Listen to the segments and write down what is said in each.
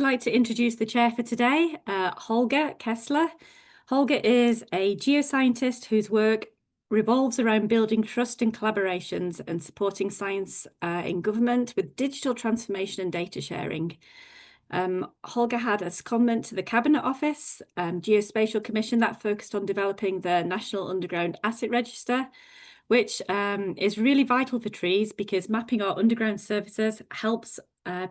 I'd like to introduce the chair for today, Holger Kessler. Holger is a geoscientist whose work revolves around building trust and collaborations and supporting science in government with digital transformation and data sharing. Holger had a secondment to the Cabinet Office, Geospatial Commission that focused on developing the National Underground Asset Register, which is really vital for trees because mapping our underground services helps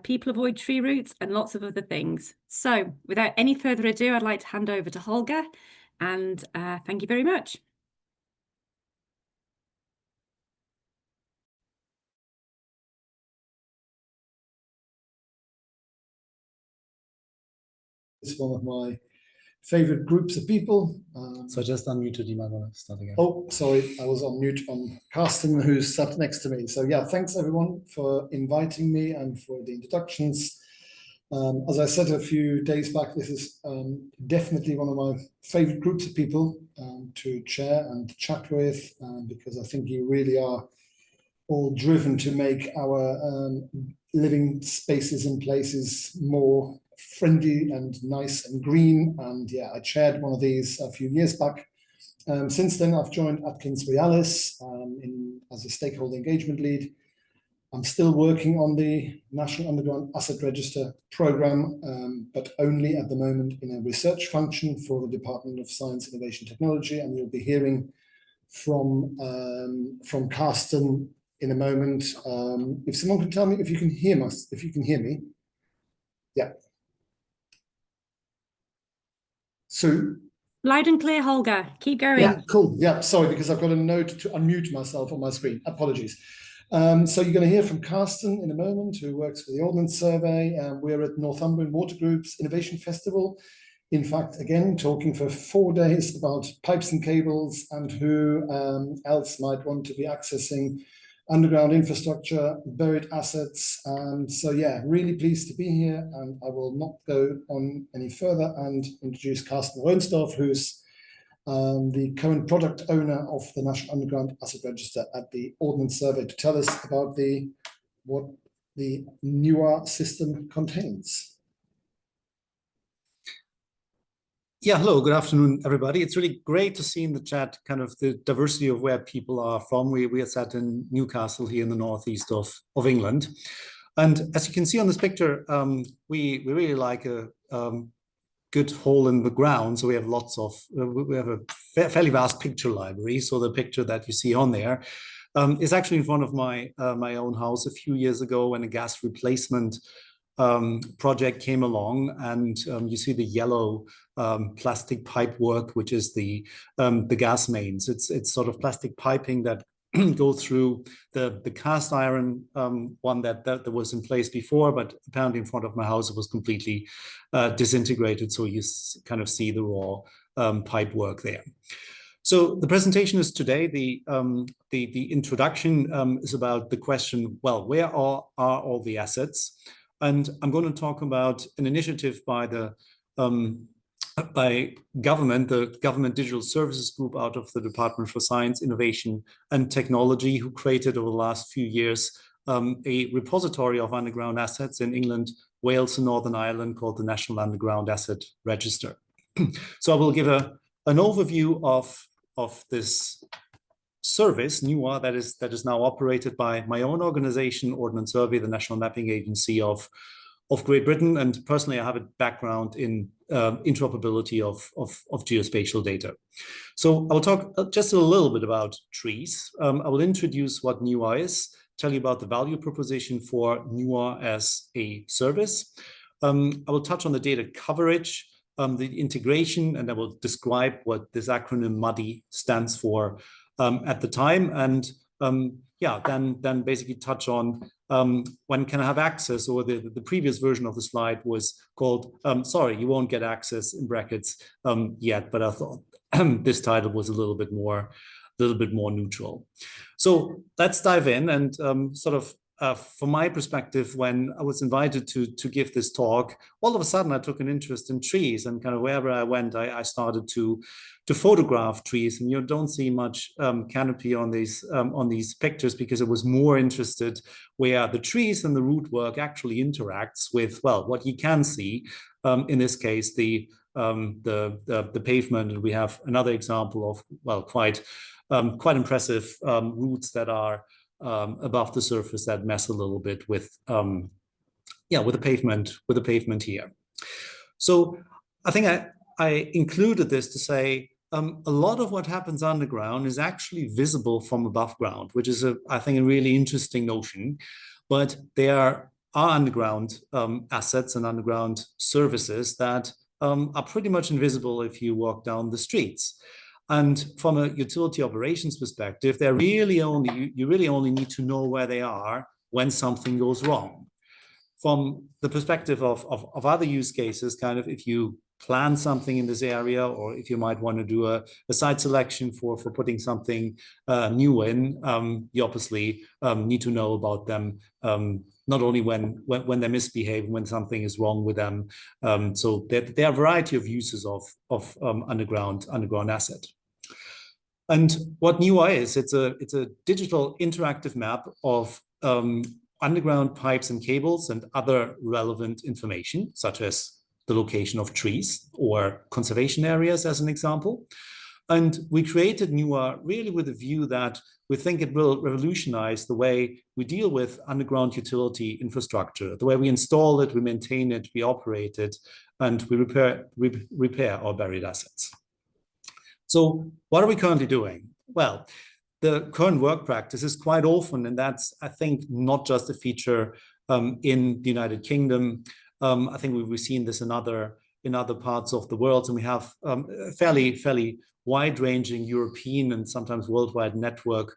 people avoid tree roots and lots of other things. So without any further ado, I'd like to hand over to Holger, and thank you very much. It's one of my favorite groups of people. So I just unmuted. You might want to start again. Oh, sorry, I was on mute on Carsten, who's sat next to me. So yeah, thanks everyone for inviting me and for the introductions. As I said a few days back, this is definitely one of my favorite groups of people to chair and chat with, because I think you really are all driven to make our living spaces and places more friendly and nice and green. And yeah, I chaired one of these a few years back. Since then, I've joined Atkins Realis as a stakeholder engagement lead. I'm still working on the National Underground Asset Register program, but only at the moment in a research function for the Department of Science, Innovation, Technology. And you'll be hearing from Carsten in a moment. If someone can tell me if you can hear us, if you can hear me. Yeah. So loud and clear, Holger. Keep going. Yeah, cool. Yeah, sorry, because I've got a note to unmute myself on my screen. Apologies. So you're going to hear from Carsten in a moment, who works for the Ordnance Survey. We're at Northumbrian Water Group's Innovation Festival. In fact, again, talking for 4 days about pipes and cables and who else might want to be accessing underground infrastructure, buried assets. And so, yeah, really pleased to be here. And I will not go on any further and introduce Carsten Rönsdorf, who's the current product owner of the National Underground Asset Register at the Ordnance Survey, to tell us about what the NUAR system contains. Yeah, hello, good afternoon, everybody. It's really great to see in the chat kind of the diversity of where people are from. We are sat in Newcastle here in the northeast of England. And as you can see on this picture, we really like a good hole in the ground. So we have we have a fairly vast picture library. So the picture that you see on there is actually in front of my own house a few years ago when a gas replacement project came along, and you see the yellow plastic pipe work, which is the gas mains. It's sort of plastic piping that go through the cast iron one that was in place before, but apparently in front of my house it was completely disintegrated. So you kind of see the raw pipe work there. So the presentation is today. The introduction is about the question, well, where are all the assets? And I'm going to talk about an initiative by the government, the Government Digital Services Group out of the Department for Science, Innovation and Technology, who created over the last few years a repository of underground assets in England, Wales and Northern Ireland called the National Underground Asset Register. So I will give an overview of this service, NUAR, that is now operated by my own organization, Ordnance Survey, the National Mapping Agency of Great Britain. And personally, I have a background in interoperability of geospatial data. So I will talk just a little bit about trees. I will introduce what NUAR is, tell you about the value proposition for NUAR as a service. I will touch on the data coverage, the integration, and I will describe what this acronym MUDI stands for at the time, and yeah, then basically touch on when can I have access, or the previous version of the slide was called sorry, you won't get access in brackets yet, but I thought this title was a little bit more neutral. So let's dive in and sort of from my perspective, when I was invited to give this talk, all of a sudden I took an interest in trees, and kind of wherever I went, I started to photograph trees. And you don't see much canopy on these pictures, because I was more interested where the trees and the root work actually interacts with, well, what you can see. In this case, the pavement, and we have another example of, well, quite impressive roots that are above the surface that mess a little bit with the pavement here. So I think I included this to say a lot of what happens underground is actually visible from above ground, which is I think a really interesting notion. But there are underground assets and underground services that are pretty much invisible if you walk down the streets. And from a utility operations perspective, you really only need to know where they are when something goes wrong. From the perspective of other use cases, kind of if you plan something in this area, or if you might want to do a site selection for putting something new in, you obviously need to know about them, not only when they misbehave, when something is wrong with them. So there are a variety of uses of underground asset. And what NUAR is, it's a digital interactive map of underground pipes and cables and other relevant information, such as the location of trees or conservation areas, as an example. And we created NUAR really with a view that we think it will revolutionize the way we deal with underground utility infrastructure, the way we install it, we maintain it, we operate it, and we repair our buried assets. So what are we currently doing? Well, the current work practice is quite often, and that's, I think, not just a feature in the United Kingdom. I think we've seen this in other parts of the world, and we have a fairly wide-ranging European and sometimes worldwide network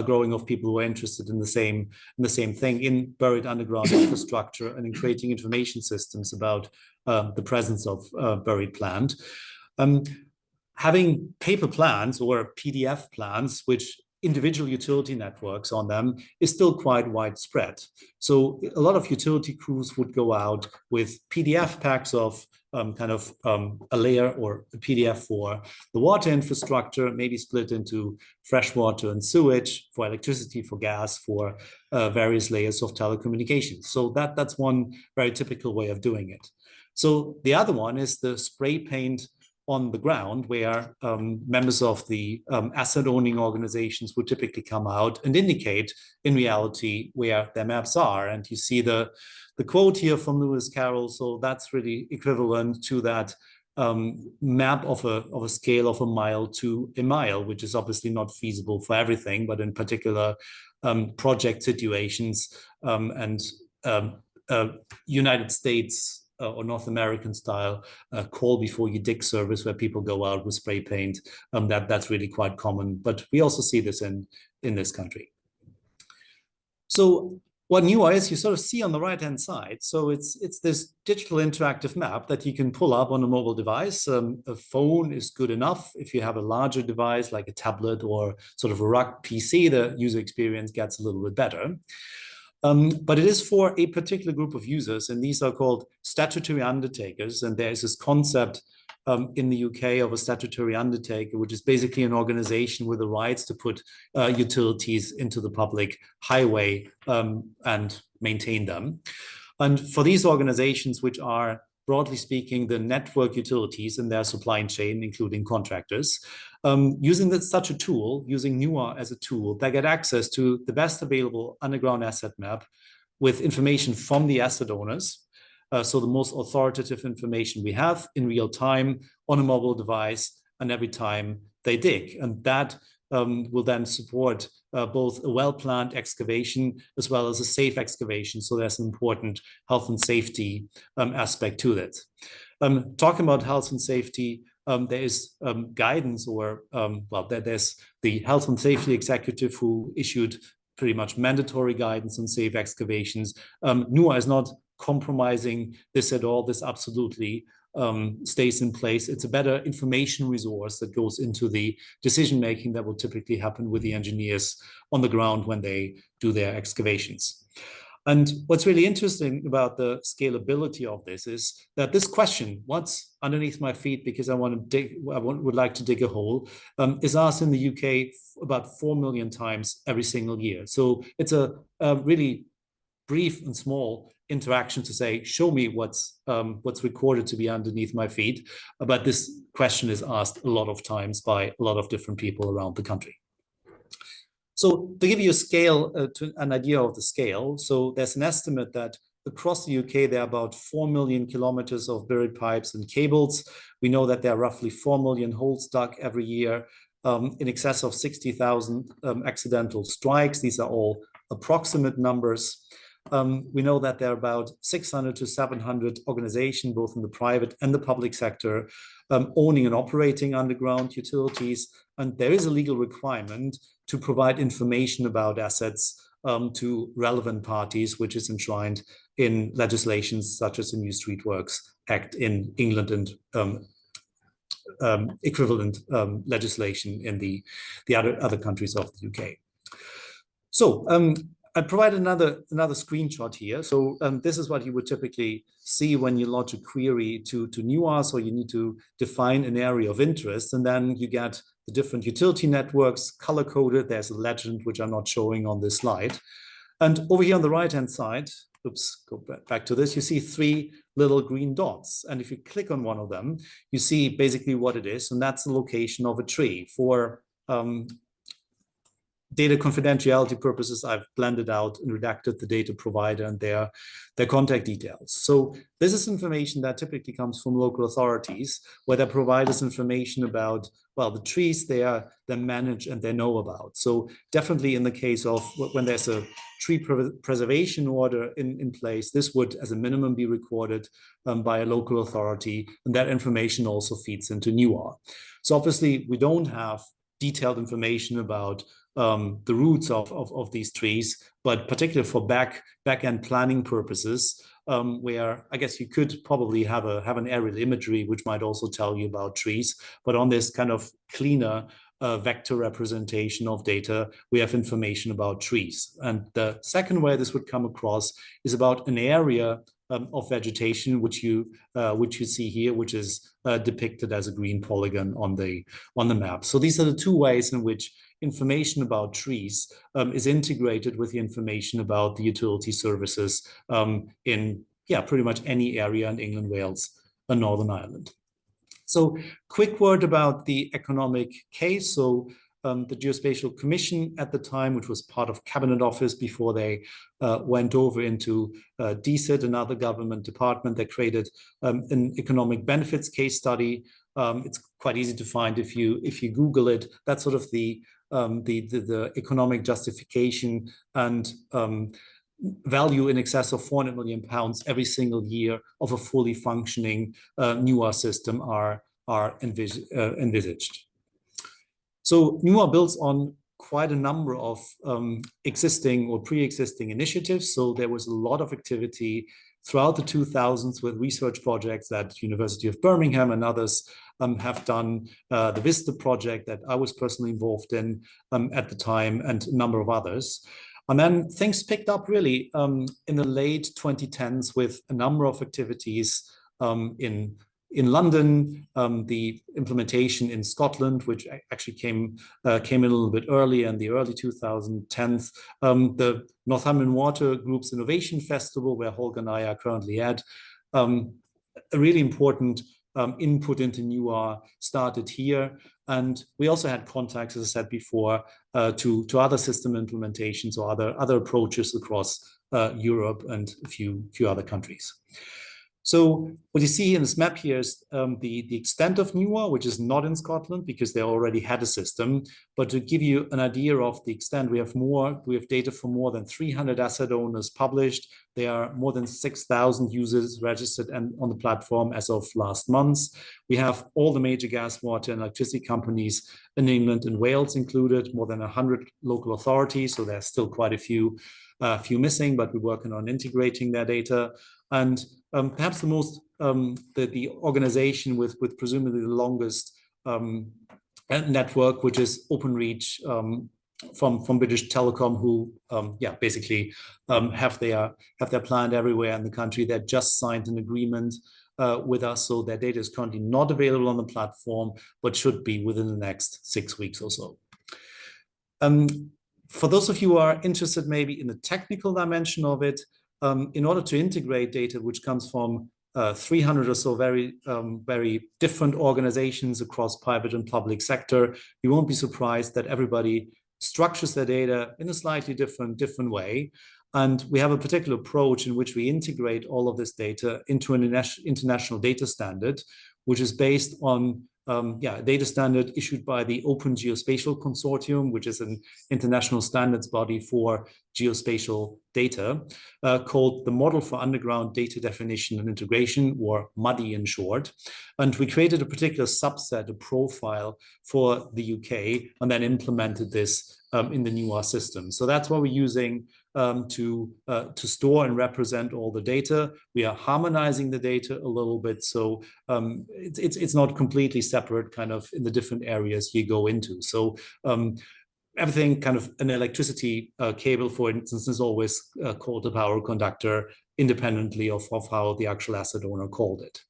growing of people who are interested in the same thing, in buried underground infrastructure and in creating information systems about the presence of buried plant. Having paper plans or PDF plans, which individual utility networks on them, is still quite widespread. So a lot of utility crews would go out with PDF packs of a layer or a PDF for the water infrastructure, maybe split into freshwater and sewage, for electricity, for gas, for various layers of telecommunications. So that's one very typical way of doing it. So the other one is the spray paint on the ground, where members of the asset owning organizations would typically come out and indicate in reality where their maps are. And you see the quote here from Lewis Carroll. So that's really equivalent to that map of a scale of 1 mile to a mile, which is obviously not feasible for everything, but in particular project situations and United States or North American style call before you dig service, where people go out with spray paint. That's really quite common, but we also see this in this country. So what NUAR is, you sort of see on the right-hand side. So it's this digital interactive map that you can pull up on a mobile device. A phone is good enough. If you have a larger device like a tablet or sort of a rugged PC, the user experience gets a little bit better. But it is for a particular group of users, and these are called statutory undertakers. And there is this concept in the UK of a statutory undertaker, which is basically an organization with the rights to put utilities into the public highway and maintain them. And for these organizations, which are broadly speaking the network utilities in their supply chain, including contractors, using such a tool, using NUAR as a tool, they get access to the best available underground asset map with information from the asset owners. So the most authoritative information we have in real time on a mobile device and every time they dig. And that will then support both a well-planned excavation as well as a safe excavation. So there's an important health and safety aspect to it. Talking about health and safety, there is guidance or, there's the Health and Safety Executive who issued pretty much mandatory guidance on safe excavations. NUAR is not compromising this at all. This absolutely stays in place. It's a better information resource that goes into the decision making that will typically happen with the engineers on the ground when they do their excavations. And what's really interesting about the scalability of this is that this question, what's underneath my feet because I would like to dig a hole, is asked in the UK about 4 million times every single year. So it's a really brief and small interaction to say, show me what's recorded to be underneath my feet. But this question is asked a lot of times by a lot of different people around the country. So to give you a scale, an idea of the scale, so there's an estimate that across the UK, there are about 4 million kilometers of buried pipes and cables. We know that there are roughly 4 million holes dug every year, in excess of 60,000 accidental strikes. These are all approximate numbers. We know that there are about 600 to 700 organizations, both in the private and the public sector, owning and operating underground utilities. And there is a legal requirement to provide information about assets to relevant parties, which is enshrined in legislations such as the New Street Works Act in England and equivalent legislation in the other countries of the UK. So I provided another screenshot here. So this is what you would typically see when you lodge a query to NUAR. So you need to define an area of interest, and then you get the different utility networks color-coded. There's a legend, which I'm not showing on this slide. And over here on the right-hand side, oops, go back to this, you see 3 little green dots. And if you click on one of them, you see basically what it is. And that's the location of a tree. For data confidentiality purposes, I've blended out and redacted the data provider and their contact details. So this is information that typically comes from local authorities, where they provide us information about, well, the trees they manage and they know about. So definitely in the case of when there's a tree preservation order in place, this would as a minimum be recorded by a local authority, and that information also feeds into NUAR. So obviously we don't have detailed information about the roots of these trees, but particularly for back-end planning purposes, where I guess you could probably have an aerial imagery which might also tell you about trees, but on this kind of cleaner vector representation of data, we have information about trees. And the second way this would come across is about an area of vegetation, which you see here, which is depicted as a green polygon on the map. So these are the 2 ways in which information about trees is integrated with the information about the utility services in pretty much any area in England, Wales, and Northern Ireland. So quick word about the economic case. So the Geospatial Commission at the time, which was part of Cabinet Office before they went over into DSIT, another government department, they created an economic benefits case study. It's quite easy to find if you Google it. That's sort of the economic justification and value in excess of £400 million every single year of a fully functioning NUAR system are envisaged. So NUAR builds on quite a number of existing or pre-existing initiatives. So there was a lot of activity throughout the 2000s with research projects that University of Birmingham and others have done, the VISTA project that I was personally involved in at the time, and a number of others. And then things picked up really in the late 2010s with a number of activities in London, the implementation in Scotland, which actually came in a little bit earlier in the early 2010s, the Northumbrian Water Group's Innovation Festival, where Holger and I are currently at, a really important input into NUAR started here. And we also had contacts, as I said before, to other system implementations or other approaches across Europe and a few other countries. So what you see in this map here is the extent of NUAR, which is not in Scotland because they already had a system. But to give you an idea of the extent, we have data for more than 300 asset owners published. There are more than 6,000 users registered on the platform as of last month. We have all the major gas, water, and electricity companies in England and Wales included, more than 100 local authorities. So there's still quite a few missing, but we're working on integrating their data. And perhaps the most the organization with presumably the longest network, which is Openreach from British Telecom, who basically have their plant everywhere in the country. They just signed an agreement with us, so their data is currently not available on the platform, but should be within the next 6 weeks or so. For those of you who are interested maybe in the technical dimension of it, in order to integrate data which comes from 300 or so very different organizations across private and public sector, you won't be surprised that everybody structures their data in a slightly different way. And we have a particular approach in which we integrate all of this data into an international data standard, which is based on a data standard issued by the Open Geospatial Consortium, which is an international standards body for geospatial data, called the Model for Underground Data Definition and Integration, or MUDI in short. And we created a particular subset, a profile for the UK, and then implemented this in the NUAR system. So that's what we're using to store and represent all the data. We are harmonizing the data a little bit, so it's not completely separate kind of in the different areas you go into. So everything kind of an electricity cable, for instance, is always called a power conductor independently of how the actual asset owner called it.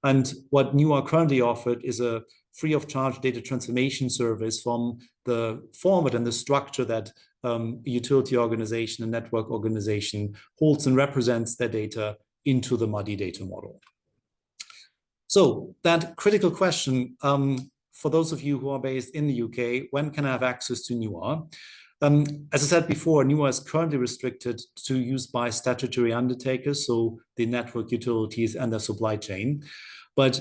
And what NUAR currently offered is a free of charge data transformation service from the format and the structure that a utility organization, a network organization holds and represents their data into the MUDI data model. So that critical question, for those of you who are based in the UK, when can I have access to NUAR? As I said before, NUAR is currently restricted to use by statutory undertakers, so the network utilities and their supply chain. But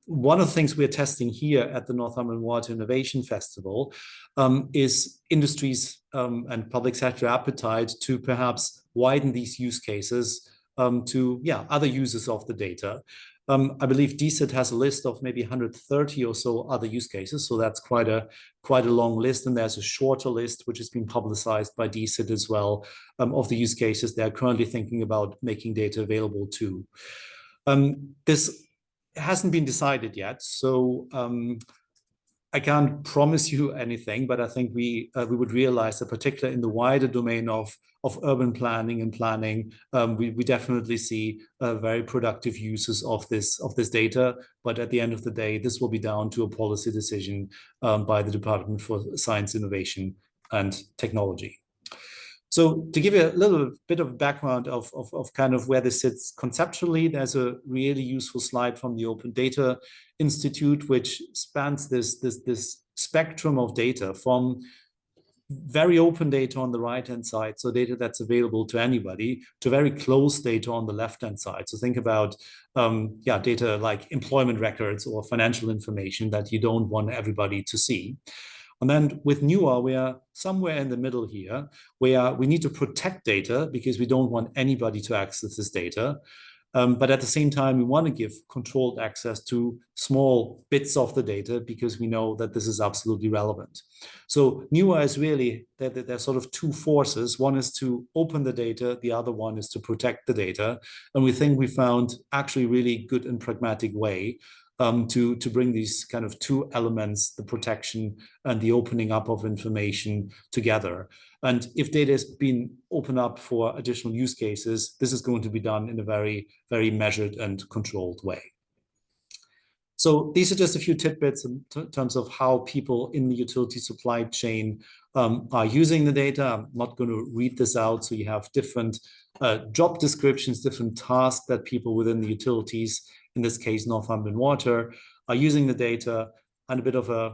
one of the things we're testing here at the Northumberland Water Innovation Festival is industries and public sector appetite to perhaps widen these use cases to other users of the data. I believe DCIT has a list of maybe 130 or so other use cases, so that's quite a long list. And there's a shorter list which has been publicized by DCIT as well of the use cases they are currently thinking about making data available to. This hasn't been decided yet, so I can't promise you anything, but I think we would realize that particularly in the wider domain of urban planning and planning, we definitely see very productive uses of this data. But at the end of the day, this will be down to a policy decision by the Department for Science, Innovation and Technology. So to give you a little bit of background of kind of where this sits conceptually, there's a really useful slide from the Open Data Institute, which spans this spectrum of data from very open data on the right-hand side, so data that's available to anybody, to very closed data on the left-hand side. So think about data like employment records or financial information that you don't want everybody to see. And then with NUAR, we are somewhere in the middle here, where we need to protect data because we don't want anybody to access this data. But at the same time, we want to give controlled access to small bits of the data because we know that this is absolutely relevant. So NUAR is really, there's sort of two forces. One is to open the data, the other one is to protect the data. And we think we found actually really good and pragmatic way to bring these kind of two elements, the protection and the opening up of information together. And if data has been opened up for additional use cases, this is going to be done in a very, very measured and controlled way. So these are just a few tidbits in terms of how people in the utility supply chain are using the data. I'm not going to read this out. So you have different job descriptions, different tasks that people within the utilities, in this case, Northumberland Water, are using the data, and a bit of a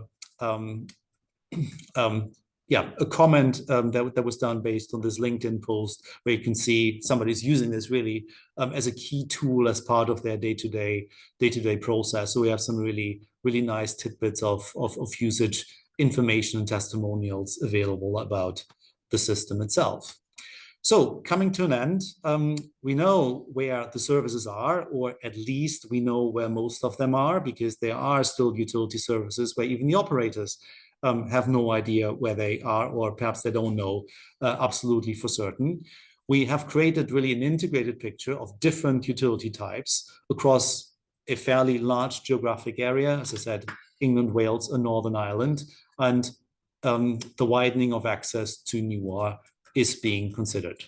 comment that was done based on this LinkedIn post, where you can see somebody's using this really as a key tool as part of their day-to-day process. So we have some really, really nice tidbits of usage information and testimonials available about the system itself. So coming to an end, we know where the services are, or at least we know where most of them are, because there are still utility services where even the operators have no idea where they are, or perhaps they don't know absolutely for certain. we have created really an integrated picture of different utility types across a fairly large geographic area, as I said, England, Wales, and Northern Ireland, and the widening of access to NUAR is being considered.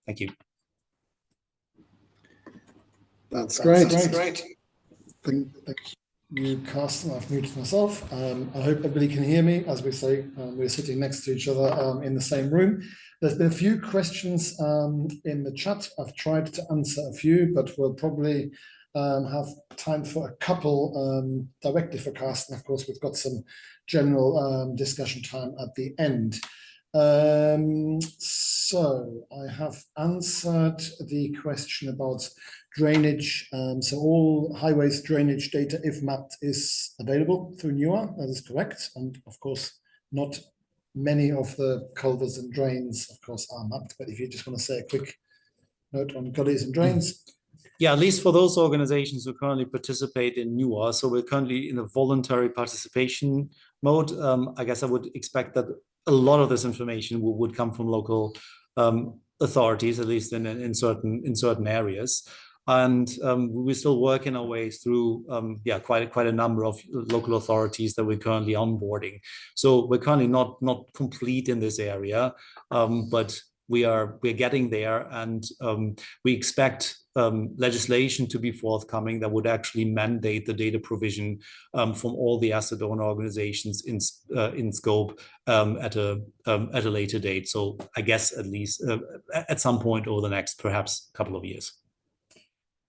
Thank you. That's great. Thank you, Carsten. I've muted myself. I hope everybody can hear me. As we say, we're sitting next to each other in the same room. There's been a few questions in the chat. I've tried to answer a few, but we'll probably have time for a couple directly for Carsten. Of course, we've got some general discussion time at the end. So I have answered the question about drainage. So all highways drainage data, if mapped, is available through NUAR. That is correct. And of course, not many of the culverts and drains, of course, are mapped. But if you just want to say a quick note on gullies and drains. Yeah, at least for those organizations who currently participate in NUAR. So we're currently in a voluntary participation mode. I guess I would expect that a lot of this information would come from local authorities, at least in certain areas. And we're still working our way through quite a number of local authorities that we're currently onboarding. So we're currently not complete in this area, but we're getting there, and we expect legislation to be forthcoming that would actually mandate the data provision from all the asset owner organizations in scope at a later date. So I guess at least at some point over the next perhaps couple of years.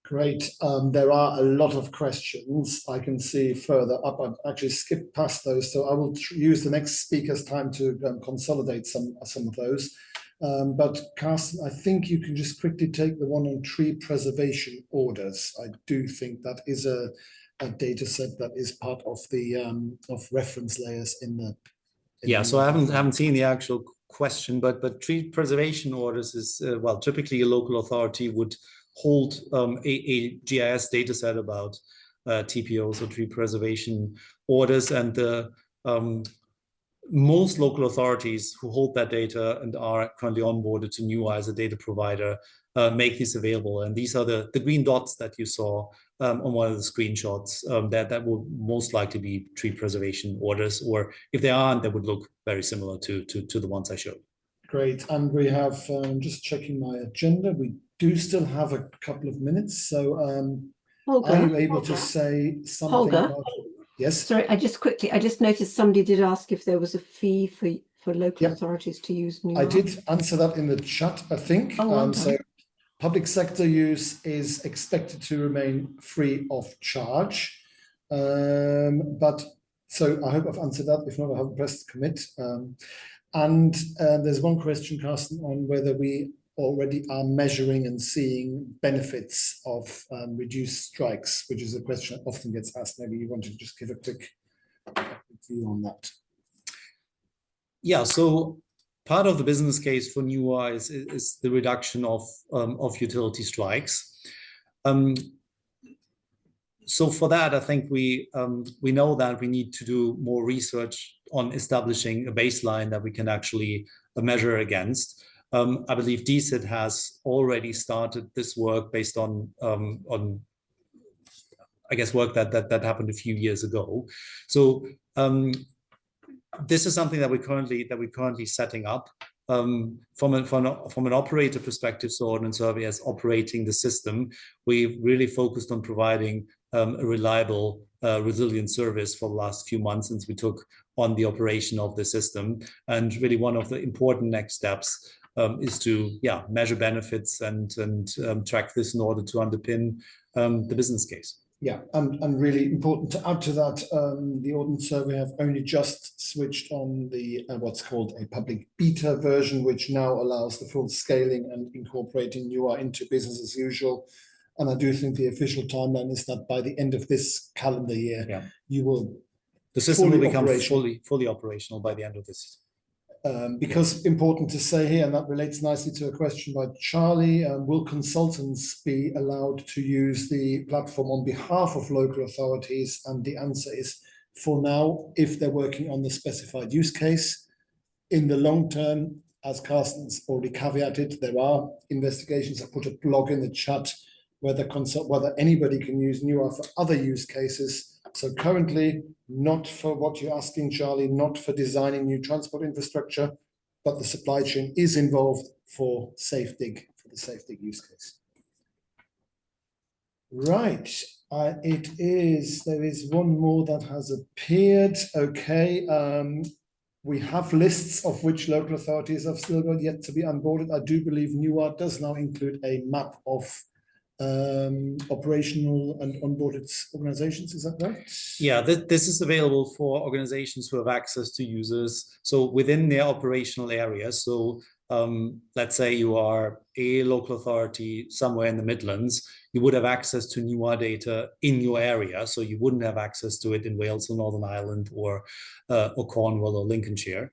Great. There are a lot of questions I can see further up. I've actually skipped past those, so I will use the next speaker's time to consolidate some of those. But Carsten, I think you can just quickly take the one on tree preservation orders. I do think that is a data set that is part of the of reference layers in the. So I haven't seen the actual question, but tree preservation orders is well, typically a local authority would hold a GIS data set about TPOs or tree preservation orders, and the most local authorities who hold that data and are currently onboarded to NUAR as a data provider make this available. And these are the green dots that you saw on one of the screenshots that will most likely be tree preservation orders, or if they aren't, they would look very similar to the ones I showed. Great. And we have, just checking my agenda, we do still have a couple of minutes. So are you able to say something about... Yes. Sorry, I just noticed somebody did ask if there was a fee for local authorities to use NUAR. I did answer that in the chat, I think. So public sector use is expected to remain free of charge. But so I hope I've answered that. If not, I haven't pressed commit. And there's one question, Carsten, on whether we already are measuring and seeing benefits of reduced strikes, which is a question that often gets asked. Maybe you want to just give a quick view on that. Yeah, so part of the business case for NUAR is the reduction of utility strikes. So for that, I think we know that we need to do more research on establishing a baseline that we can actually measure against. I believe DCIT has already started this work based on I guess work that happened a few years ago. So this is something that we're currently setting up. From an operator perspective, so Ordnance Survey as operating the system, we've really focused on providing a reliable, resilient service for the last few months since we took on the operation of the system. And really one of the important next steps is to measure benefits and track this in order to underpin the business case. Yeah, and really important to add to that, the Ordnance Survey have only just switched on the what's called a public beta version, which now allows the full scaling and incorporating NUAR into business as usual. And I do think the official timeline is that by the end of this calendar year, the system will become fully operational by the end of this. Because important to say here, and that relates nicely to a question by Charlie, will consultants be allowed to use the platform on behalf of local authorities? And the answer is, for now, if they're working on the specified use case. In the long term, as Carsten's already caveated, there are investigations. I put a blog in the chat whether anybody can use NUAR for other use cases. So currently, not for what you're asking, Charlie, not for designing new transport infrastructure, but the supply chain is involved for safe dig, for the safe dig use case. Right, there is one more that has appeared. Okay, we have lists of which local authorities have still got yet to be onboarded. I do believe NUAR does now include a map of operational and onboarded organizations. Is that right? Yeah, this is available for organizations who have access to users. So within their operational area. So let's say you are a local authority somewhere in the Midlands, you would have access to NUAR data in your area. So you wouldn't have access to it in Wales or Northern Ireland or Cornwall or Lincolnshire.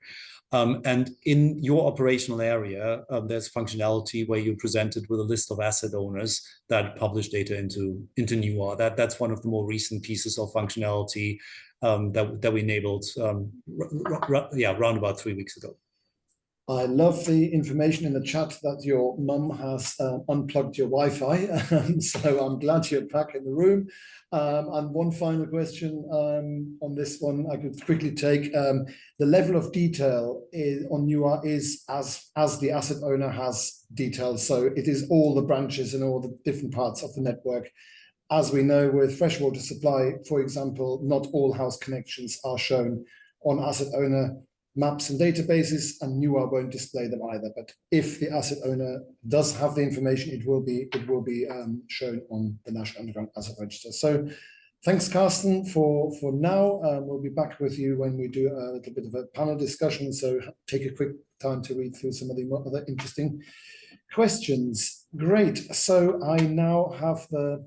And in your operational area, there's functionality where you're presented with a list of asset owners that publish data into NUAR. That's one of the more recent pieces of functionality that we enabled around about 3 weeks ago. I love the information in the chat that your mum has unplugged your Wi-Fi, so I'm glad you're back in the room. And one final question on this one I could quickly take. The level of detail on NUAR is as the asset owner has details, so it is all the branches and all the different parts of the network. As we know with freshwater supply, for example, not all house connections are shown on asset owner maps and databases, and NUAR won't display them either. But if the asset owner does have the information, it will be shown on the National Underground Asset Register. So thanks, Carsten, for now. We'll be back with you when we do a little bit of a panel discussion. So take a quick time to read through some of the other interesting questions. Great. So I now have the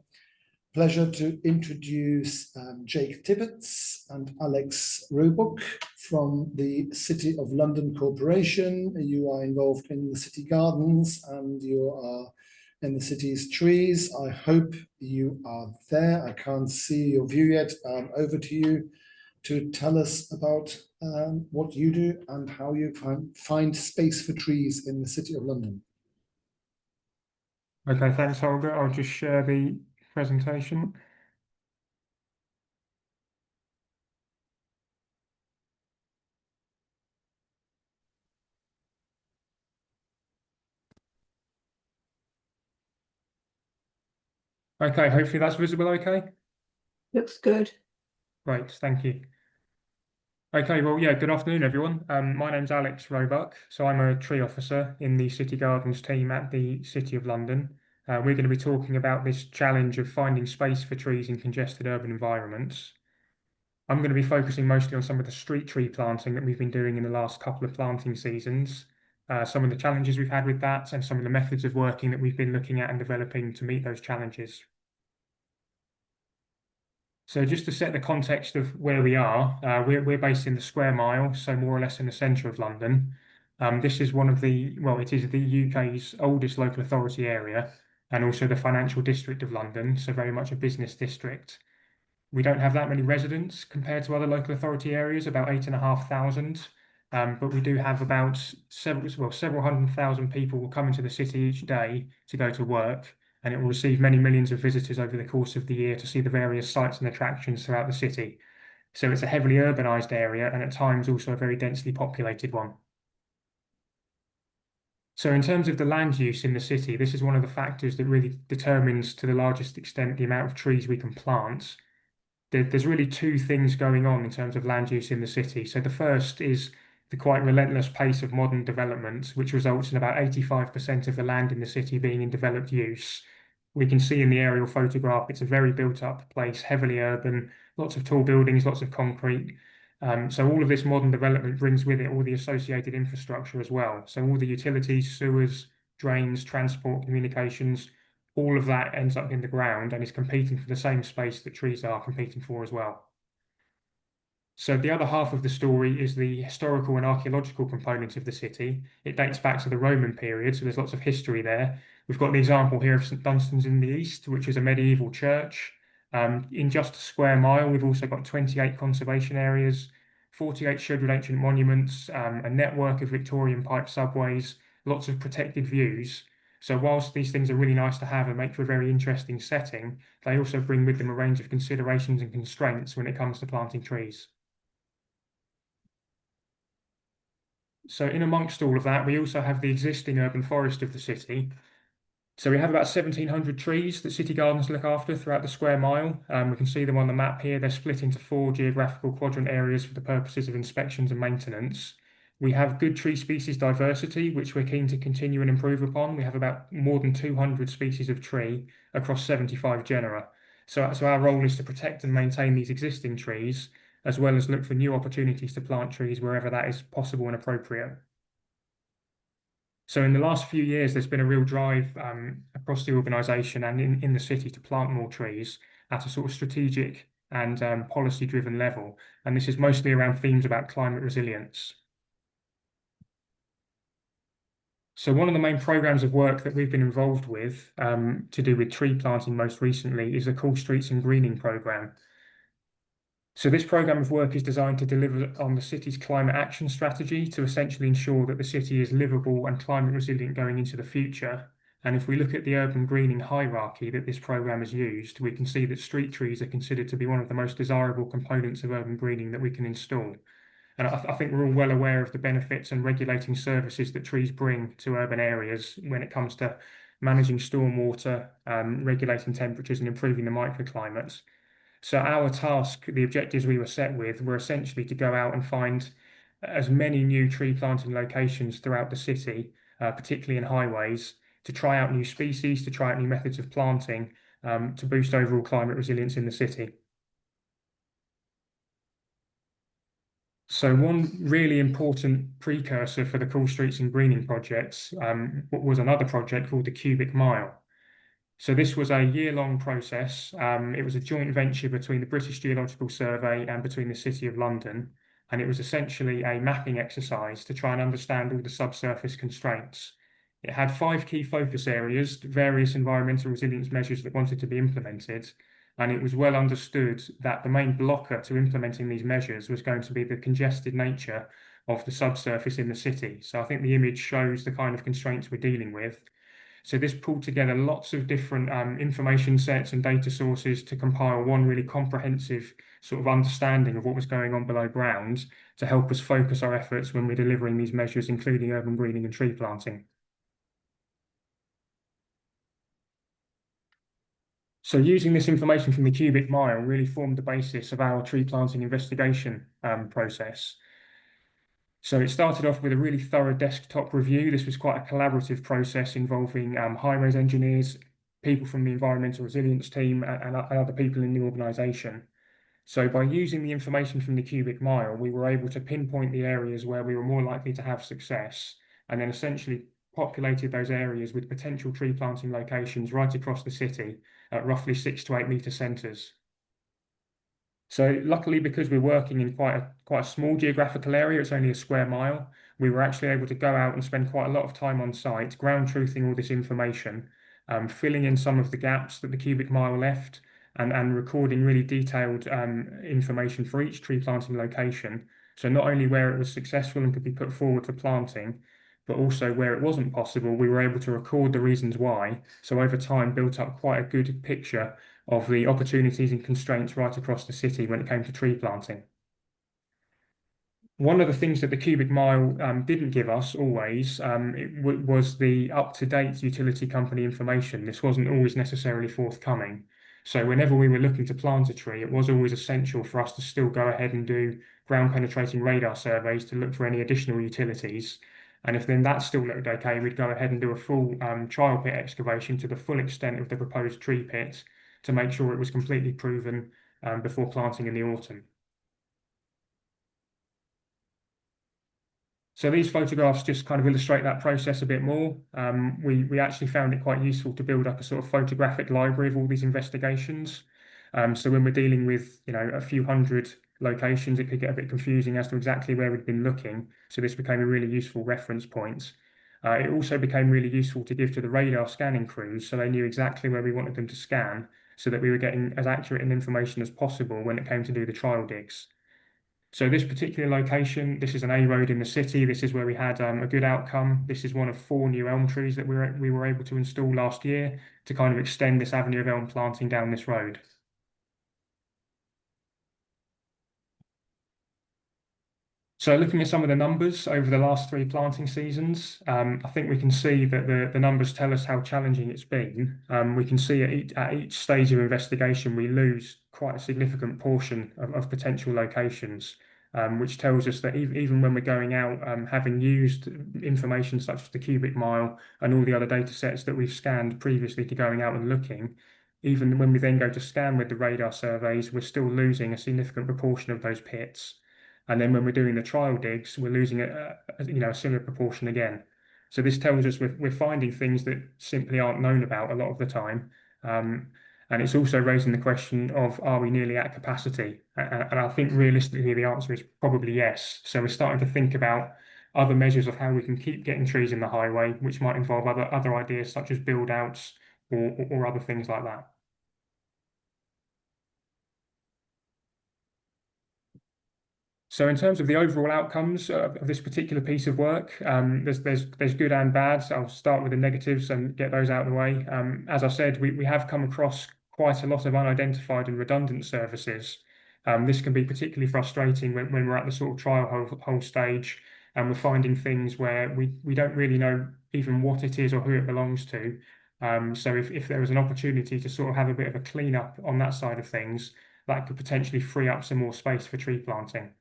pleasure to introduce Jake Tibbetts and Alex Roebuck from the City of London Corporation. You are involved in the city gardens and you are in the city's trees. I hope you are there. I can't see your view yet. Over to you to tell us about what you do and how you find space for trees in the City of London. Okay, thanks, Holger. I'll just share the presentation. Okay, hopefully that's visible okay. Looks good. Great, thank you. Okay, well, yeah, good afternoon, everyone. My name's Alex Roebuck, so I'm a tree officer in the City Gardens team at the City of London. We're going to be talking about this challenge of finding space for trees in congested urban environments. I'm going to be focusing mostly on some of the street tree planting that we've been doing in the last couple of planting seasons, some of the challenges we've had with that, and some of the methods of working that we've been looking at and developing to meet those challenges. So just to set the context of where we are, we're based in the square mile, so more or less in the centre of London. This is one of the, well, it is the UK's oldest local authority area and also the financial district of London, so very much a business district. We don't have that many residents compared to other local authority areas, about 8,500. But we do have about several hundred thousand people will come into the city each day to go to work, and it will receive many millions of visitors over the course of the year to see the various sites and attractions throughout the city. So it's a heavily urbanised area and at times also a very densely populated one. So in terms of the land use in the city, this is one of the factors that really determines to the largest extent the amount of trees we can plant. There's really two things going on in terms of land use in the city. So the first is the quite relentless pace of modern development, which results in about 85% of the land in the city being in developed use. We can see in the aerial photograph, it's a very built up place, heavily urban, lots of tall buildings, lots of concrete. So all of this modern development brings with it all the associated infrastructure as well. So all the utilities, sewers, drains, transport, communications, all of that ends up in the ground and is competing for the same space that trees are competing for as well. So the other half of the story is the historical and archaeological component of the city. It dates back to the Roman period, so there's lots of history there. We've got the example here of St Dunstan's in the east, which is a medieval church. In just a square mile, we've also got 28 conservation areas, 48 scheduled ancient monuments, a network of Victorian pipe subways, lots of protected views. So whilst these things are really nice to have and make for a very interesting setting, they also bring with them a range of considerations and constraints when it comes to planting trees. So in amongst all of that, we also have the existing urban forest of the city. So we have about 1,700 trees that city gardens look after throughout the square mile. We can see them on the map here. They're split into 4 geographical quadrant areas for the purposes of inspections and maintenance. We have good tree species diversity, which we're keen to continue and improve upon. We have about more than 200 species of tree across 75 genera. So our role is to protect and maintain these existing trees, as well as look for new opportunities to plant trees wherever that is possible and appropriate. So in the last few years, there's been a real drive across the organisation and in the city to plant more trees at a sort of strategic and policy-driven level. And this is mostly around themes about climate resilience. So one of the main programmes of work that we've been involved with to do with tree planting most recently is the Cool Streets and Greening programme. So this programme of work is designed to deliver on the city's climate action strategy to essentially ensure that the city is livable and climate resilient going into the future. And if we look at the urban greening hierarchy that this programme has used, we can see that street trees are considered to be one of the most desirable components of urban greening that we can install. And I think we're all well aware of the benefits and regulating services that trees bring to urban areas when it comes to managing stormwater, regulating temperatures and improving the microclimates. So our task, the objectives we were set with, were essentially to go out and find as many new tree planting locations throughout the city, particularly in highways, to try out new species, to try out new methods of planting, to boost overall climate resilience in the city. So one really important precursor for the Cool Streets and Greening projects was another project called the Cubic Mile. So this was a year-long process. It was a joint venture between the British Geological Survey and between the City of London. And it was essentially a mapping exercise to try and understand all the subsurface constraints. It had 5 key focus areas, various environmental resilience measures that wanted to be implemented. And it was well understood that the main blocker to implementing these measures was going to be the congested nature of the subsurface in the city. So I think the image shows the kind of constraints we're dealing with. So this pulled together lots of different information sets and data sources to compile one really comprehensive sort of understanding of what was going on below ground to help us focus our efforts when we're delivering these measures, including urban greening and tree planting. So using this information from the Cubic Mile really formed the basis of our tree planting investigation process. So it started off with a really thorough desktop review. This was quite a collaborative process involving highways engineers, people from the environmental resilience team and other people in the organisation. So by using the information from the Cubic Mile, we were able to pinpoint the areas where we were more likely to have success and then essentially populated those areas with potential tree planting locations right across the city at roughly 6 to 8 metre centres. So luckily, because we're working in quite a small geographical area, it's only a square mile, we were actually able to go out and spend quite a lot of time on site, ground truthing all this information, filling in some of the gaps that the Cubic Mile left, and recording really detailed information for each tree planting location. So not only where it was successful and could be put forward for planting, but also where it wasn't possible, we were able to record the reasons why. So over time, built up quite a good picture of the opportunities and constraints right across the city when it came to tree planting. One of the things that the Cubic Mile didn't give us always was the up-to-date utility company information. This wasn't always necessarily forthcoming. So whenever we were looking to plant a tree, it was always essential for us to still go ahead and do ground penetrating radar surveys to look for any additional utilities. And if then that still looked okay, we'd go ahead and do a full trial pit excavation to the full extent of the proposed tree pit to make sure it was completely proven before planting in the autumn. So these photographs just kind of illustrate that process a bit more. We actually found it quite useful to build up a sort of photographic library of all these investigations. So when we're dealing with, a few hundred locations, it could get a bit confusing as to exactly where we'd been looking. So this became a really useful reference point. It also became really useful to give to the radar scanning crews so they knew exactly where we wanted them to scan so that we were getting as accurate an information as possible when it came to do the trial digs. So this particular location, this is an A road in the city. This is where we had a good outcome. This is one of 4 new elm trees that we were able to install last year to kind of extend this avenue of elm planting down this road. So looking at some of the numbers over the last 3 planting seasons, I think we can see that the numbers tell us how challenging it's been. We can see at each stage of investigation, we lose quite a significant portion of potential locations, which tells us that even when we're going out, having used information such as the cubic mile and all the other data sets that we've scanned previously to going out and looking, even when we then go to scan with the radar surveys, we're still losing a significant proportion of those pits. And then when we're doing the trial digs, we're losing a similar proportion again. So this tells us we're finding things that simply aren't known about a lot of the time. And it's also raising the question of, are we nearly at capacity? And I think realistically, the answer is probably yes. So we're starting to think about other measures of how we can keep getting trees in the highway, which might involve other ideas such as build outs or other things like that. So in terms of the overall outcomes of this particular piece of work, there's good and bad. So I'll start with the negatives and get those out of the way. As I said, we have come across quite a lot of unidentified and redundant services. This can be particularly frustrating when we're at the sort of trial hole stage and we're finding things where we don't really know even what it is or who it belongs to. So if there was an opportunity to sort of have a bit of a cleanup on that side of things, that could potentially free up some more space for tree planting.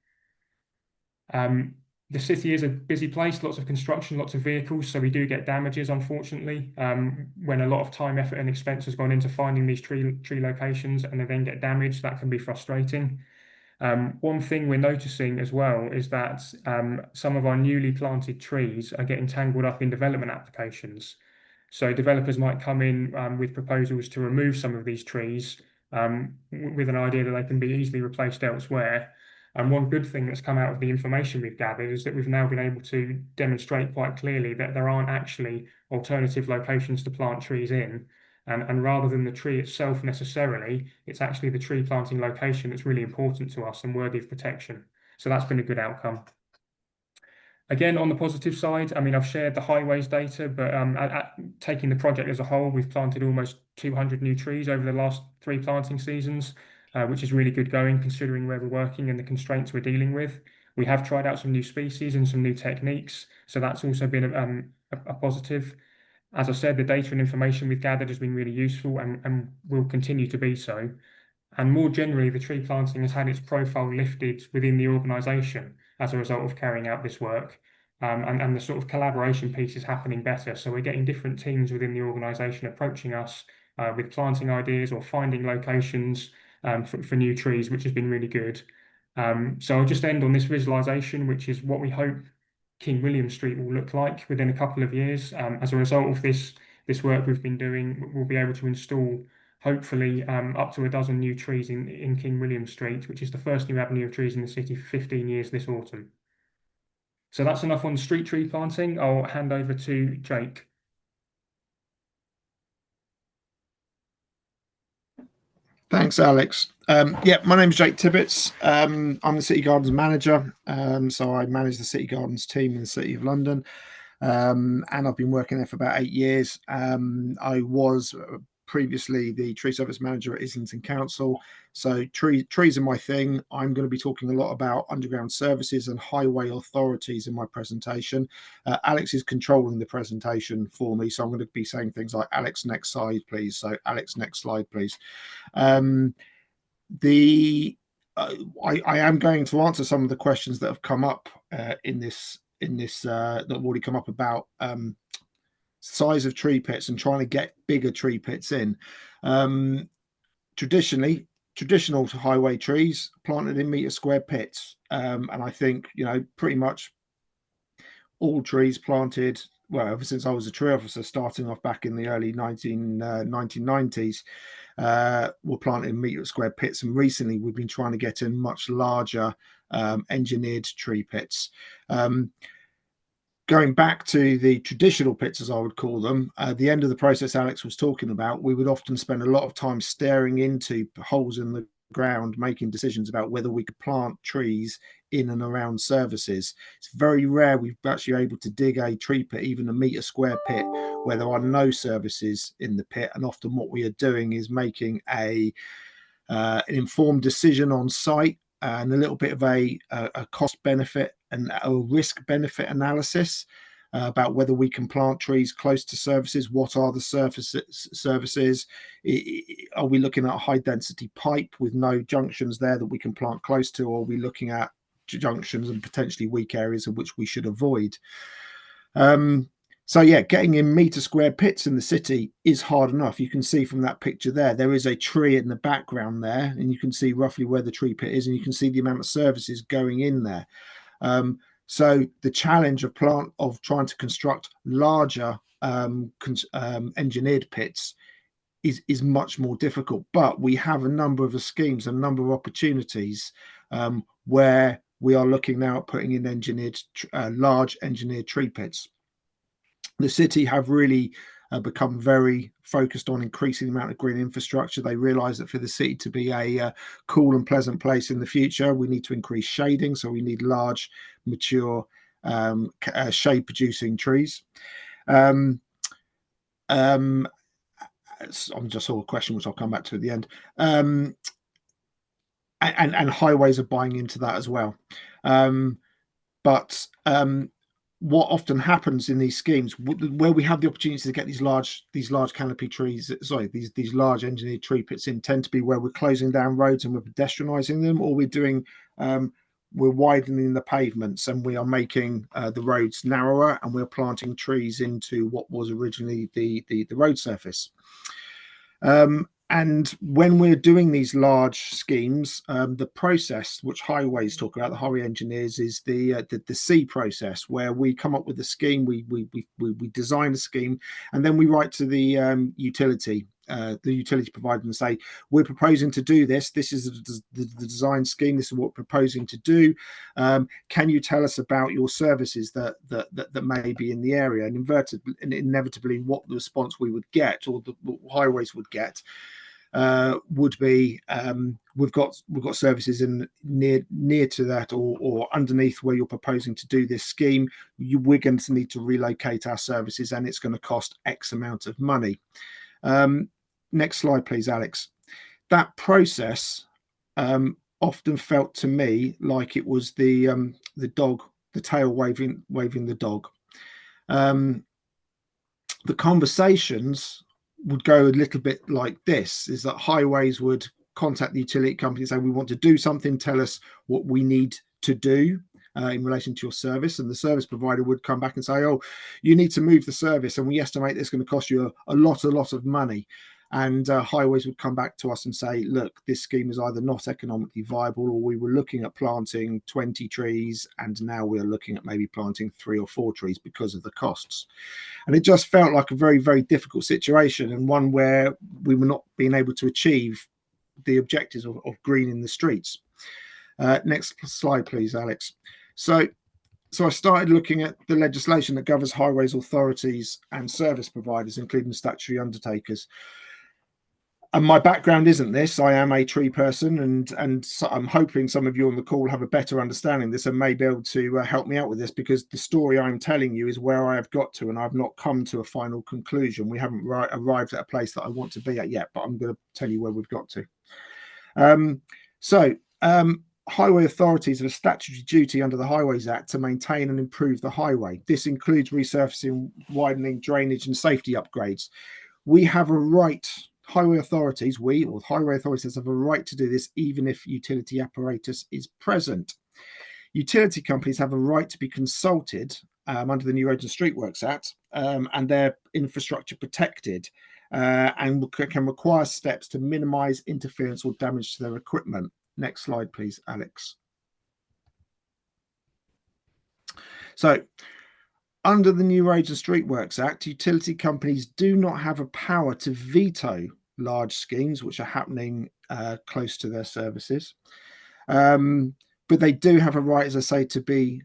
The city is a busy place, lots of construction, lots of vehicles, so we do get damages, unfortunately, when a lot of time, effort and expense has gone into finding these tree locations and they then get damaged. That can be frustrating. One thing we're noticing as well is that some of our newly planted trees are getting tangled up in development applications. So developers might come in with proposals to remove some of these trees with an idea that they can be easily replaced elsewhere. And one good thing that's come out of the information we've gathered is that we've now been able to demonstrate quite clearly that there aren't actually alternative locations to plant trees in. And rather than the tree itself necessarily, it's actually the tree planting location that's really important to us and worthy of protection. So that's been a good outcome. Again, on the positive side, I mean, I've shared the highways data, but taking the project as a whole, we've planted almost 200 new trees over the last 3 planting seasons, which is really good going considering where we're working and the constraints we're dealing with. We have tried out some new species and some new techniques, so that's also been a positive. As I said, the data and information we've gathered has been really useful and will continue to be so. And more generally, the tree planting has had its profile lifted within the organisation as a result of carrying out this work. And the sort of collaboration piece is happening better. So we're getting different teams within the organisation approaching us with planting ideas or finding locations for new trees, which has been really good. So I'll just end on this visualisation, which is what we hope King William Street will look like within a couple of years. As a result of this work we've been doing, we'll be able to install hopefully up to a dozen new trees in King William Street, which is the first new avenue of trees in the city for 15 years this autumn. So that's enough on street tree planting. I'll hand over to Jake. Thanks, Alex. Yeah, my name is Jake Tibbets. I'm the City Gardens manager, so I manage the City Gardens team in the City of London, and I've been working there for about 8 years. I was previously the tree service manager at Islington Council, so trees are my thing. I'm going to be talking a lot about underground services and highway authorities in my presentation. Alex is controlling the presentation for me, so I'm going to be saying things like, Alex, next slide, please. So Alex, next slide, please. I am going to answer some of the questions that have come up in this that have already come up about size of tree pits and trying to get bigger tree pits in. Traditional highway trees planted in metre square pits, and I think pretty much all trees planted, well, ever since I was a tree officer starting off back in the early 1990s, were planted in metre square pits, and recently we've been trying to get in much larger engineered tree pits. Going back to the traditional pits, as I would call them, at the end of the process Alex was talking about, we would often spend a lot of time staring into holes in the ground making decisions about whether we could plant trees in and around services. It's very rare we've actually able to dig a tree pit, even a metre square pit, where there are no services in the pit. And often what we are doing is making an informed decision on site and a little bit of a cost benefit and a risk benefit analysis about whether we can plant trees close to services. What are the services? Are we looking at a high density pipe with no junctions there that we can plant close to? Or are we looking at junctions and potentially weak areas of which we should avoid? So yeah, getting in metre square pits in the city is hard enough. You can see from that picture there is a tree in the background there, and you can see roughly where the tree pit is, and you can see the amount of services going in there. So the challenge of trying to construct larger engineered pits is much more difficult. But we have a number of schemes, a number of opportunities where we are looking now at putting in large engineered tree pits. The city have really become very focused on increasing the amount of green infrastructure. They realise that for the city to be a cool and pleasant place in the future, we need to increase shading. So we need large, mature, shade-producing trees. I just saw a question which I'll come back to at the end. And highways are buying into that as well. What often happens in these schemes where we have the opportunity to get these large canopy trees, these large engineered tree pits in, tend to be where we're closing down roads and we're pedestrianising them, or we're widening the pavements and we are making the roads narrower, and we're planting trees into what was originally the road surface. And when we're doing these large schemes, the process which highways talk about, the highway engineers, is the C process, where we come up with a scheme, we design a scheme, and then we write to the utility provider and say, we're proposing to do this. This is the design scheme. This is what we're proposing to do. Can you tell us about your services that may be in the area? And inevitably, what the response we would get, or the highways would get, would be, we've got services in near to that or underneath where you're proposing to do this scheme. We're going to need to relocate our services, and it's going to cost X amount of money. Next slide, please, Alex. That process often felt to me like it was the dog, the tail waving the dog. The conversations would go a little bit like this: is that highways would contact the utility company and say, we want to do something, tell us what we need to do in relation to your service. And the service provider would come back and say, oh, you need to move the service, and we estimate it's going to cost you a lot of money. And highways would come back to us and say, look, this scheme is either not economically viable, or we were looking at planting 20 trees and now we're looking at maybe planting 3 or 4 trees because of the costs. And it just felt like a very, very difficult situation, and one where we were not being able to achieve the objectives of greening the streets. Next slide, please, Alex. So I started looking at the legislation that governs highways authorities and service providers, including statutory undertakers. And my background isn't this. I am a tree person, and so I'm hoping some of you on the call have a better understanding of this and may be able to help me out with this, because the story I'm telling you is where I have got to, and I've not come to a final conclusion. We haven't arrived at a place that I want to be at yet, but I'm going to tell you where we've got to. Highway authorities have a statutory duty under the Highways Act to maintain and improve the highway. This includes resurfacing, widening, drainage and safety upgrades. We have a right, highway authorities have a right to do this, even if utility apparatus is present. Utility companies have a right to be consulted under the New Roads and Streetworks Act, and their infrastructure protected, and can require steps to minimise interference or damage to their equipment. Next slide, please, Alex. So, under the New Roads and Streetworks Act, utility companies do not have a power to veto large schemes which are happening close to their services. But they do have a right, as I say, to be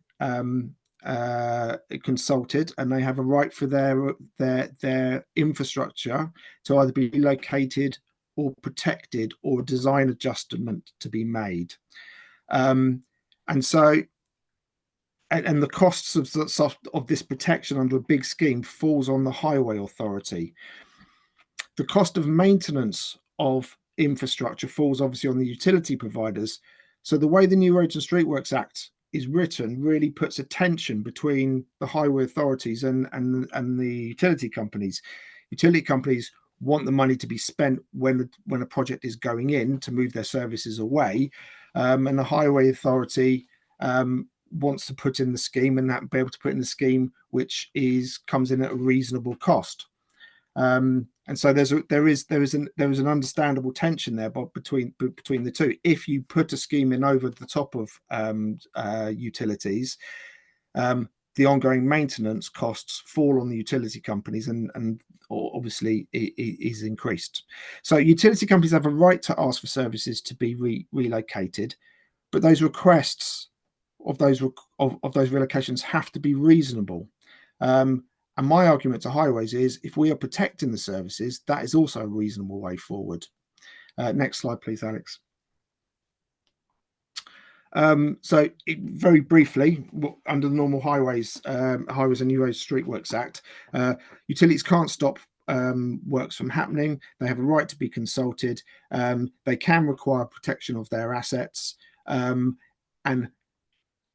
consulted, and they have a right for their infrastructure to either be located or protected or a design adjustment to be made. And the costs of this protection under a big scheme falls on the highway authority. The cost of maintenance of infrastructure falls obviously on the utility providers. So the way the New Roads and Streetworks Act is written really puts a tension between the highway authorities and the utility companies. Utility companies want the money to be spent when a project is going in to move their services away, and the highway authority wants to put in the scheme and that be able to put in the scheme which comes in at a reasonable cost. And so there is an understandable tension there between the two. If you put a scheme in over the top of utilities, the ongoing maintenance costs fall on the utility companies, and obviously it is increased. So utility companies have a right to ask for services to be relocated, but those requests of those relocations have to be reasonable. And my argument to highways is, if we are protecting the services, that is also a reasonable way forward. Next slide, please, Alex. So very briefly, under the normal Highways and New Roads Streetworks Act, utilities can't stop works from happening. They have a right to be consulted. They can require protection of their assets. And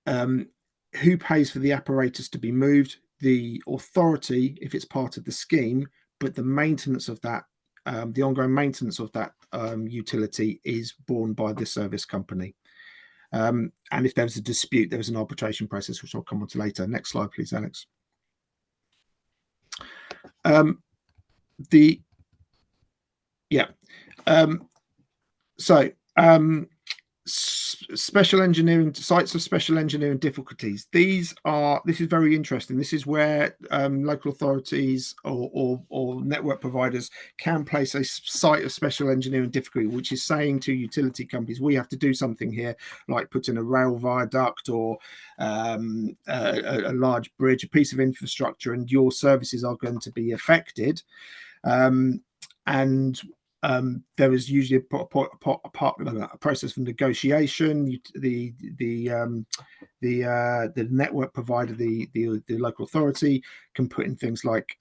who pays for the apparatus to be moved? The authority, if it's part of the scheme, but the maintenance of that, the ongoing maintenance of that utility is borne by the service company. And if there's a dispute, there's an arbitration process, which I'll come on to later. Next slide, please, Alex. Special engineering sites of special engineering difficulties. This is very interesting. This is where local authorities or network providers can place a site of special engineering difficulty, which is saying to utility companies, we have to do something here, like put in a rail viaduct or a large bridge, a piece of infrastructure, and your services are going to be affected. There is usually a process for negotiation. The network provider, the local authority, can put in things like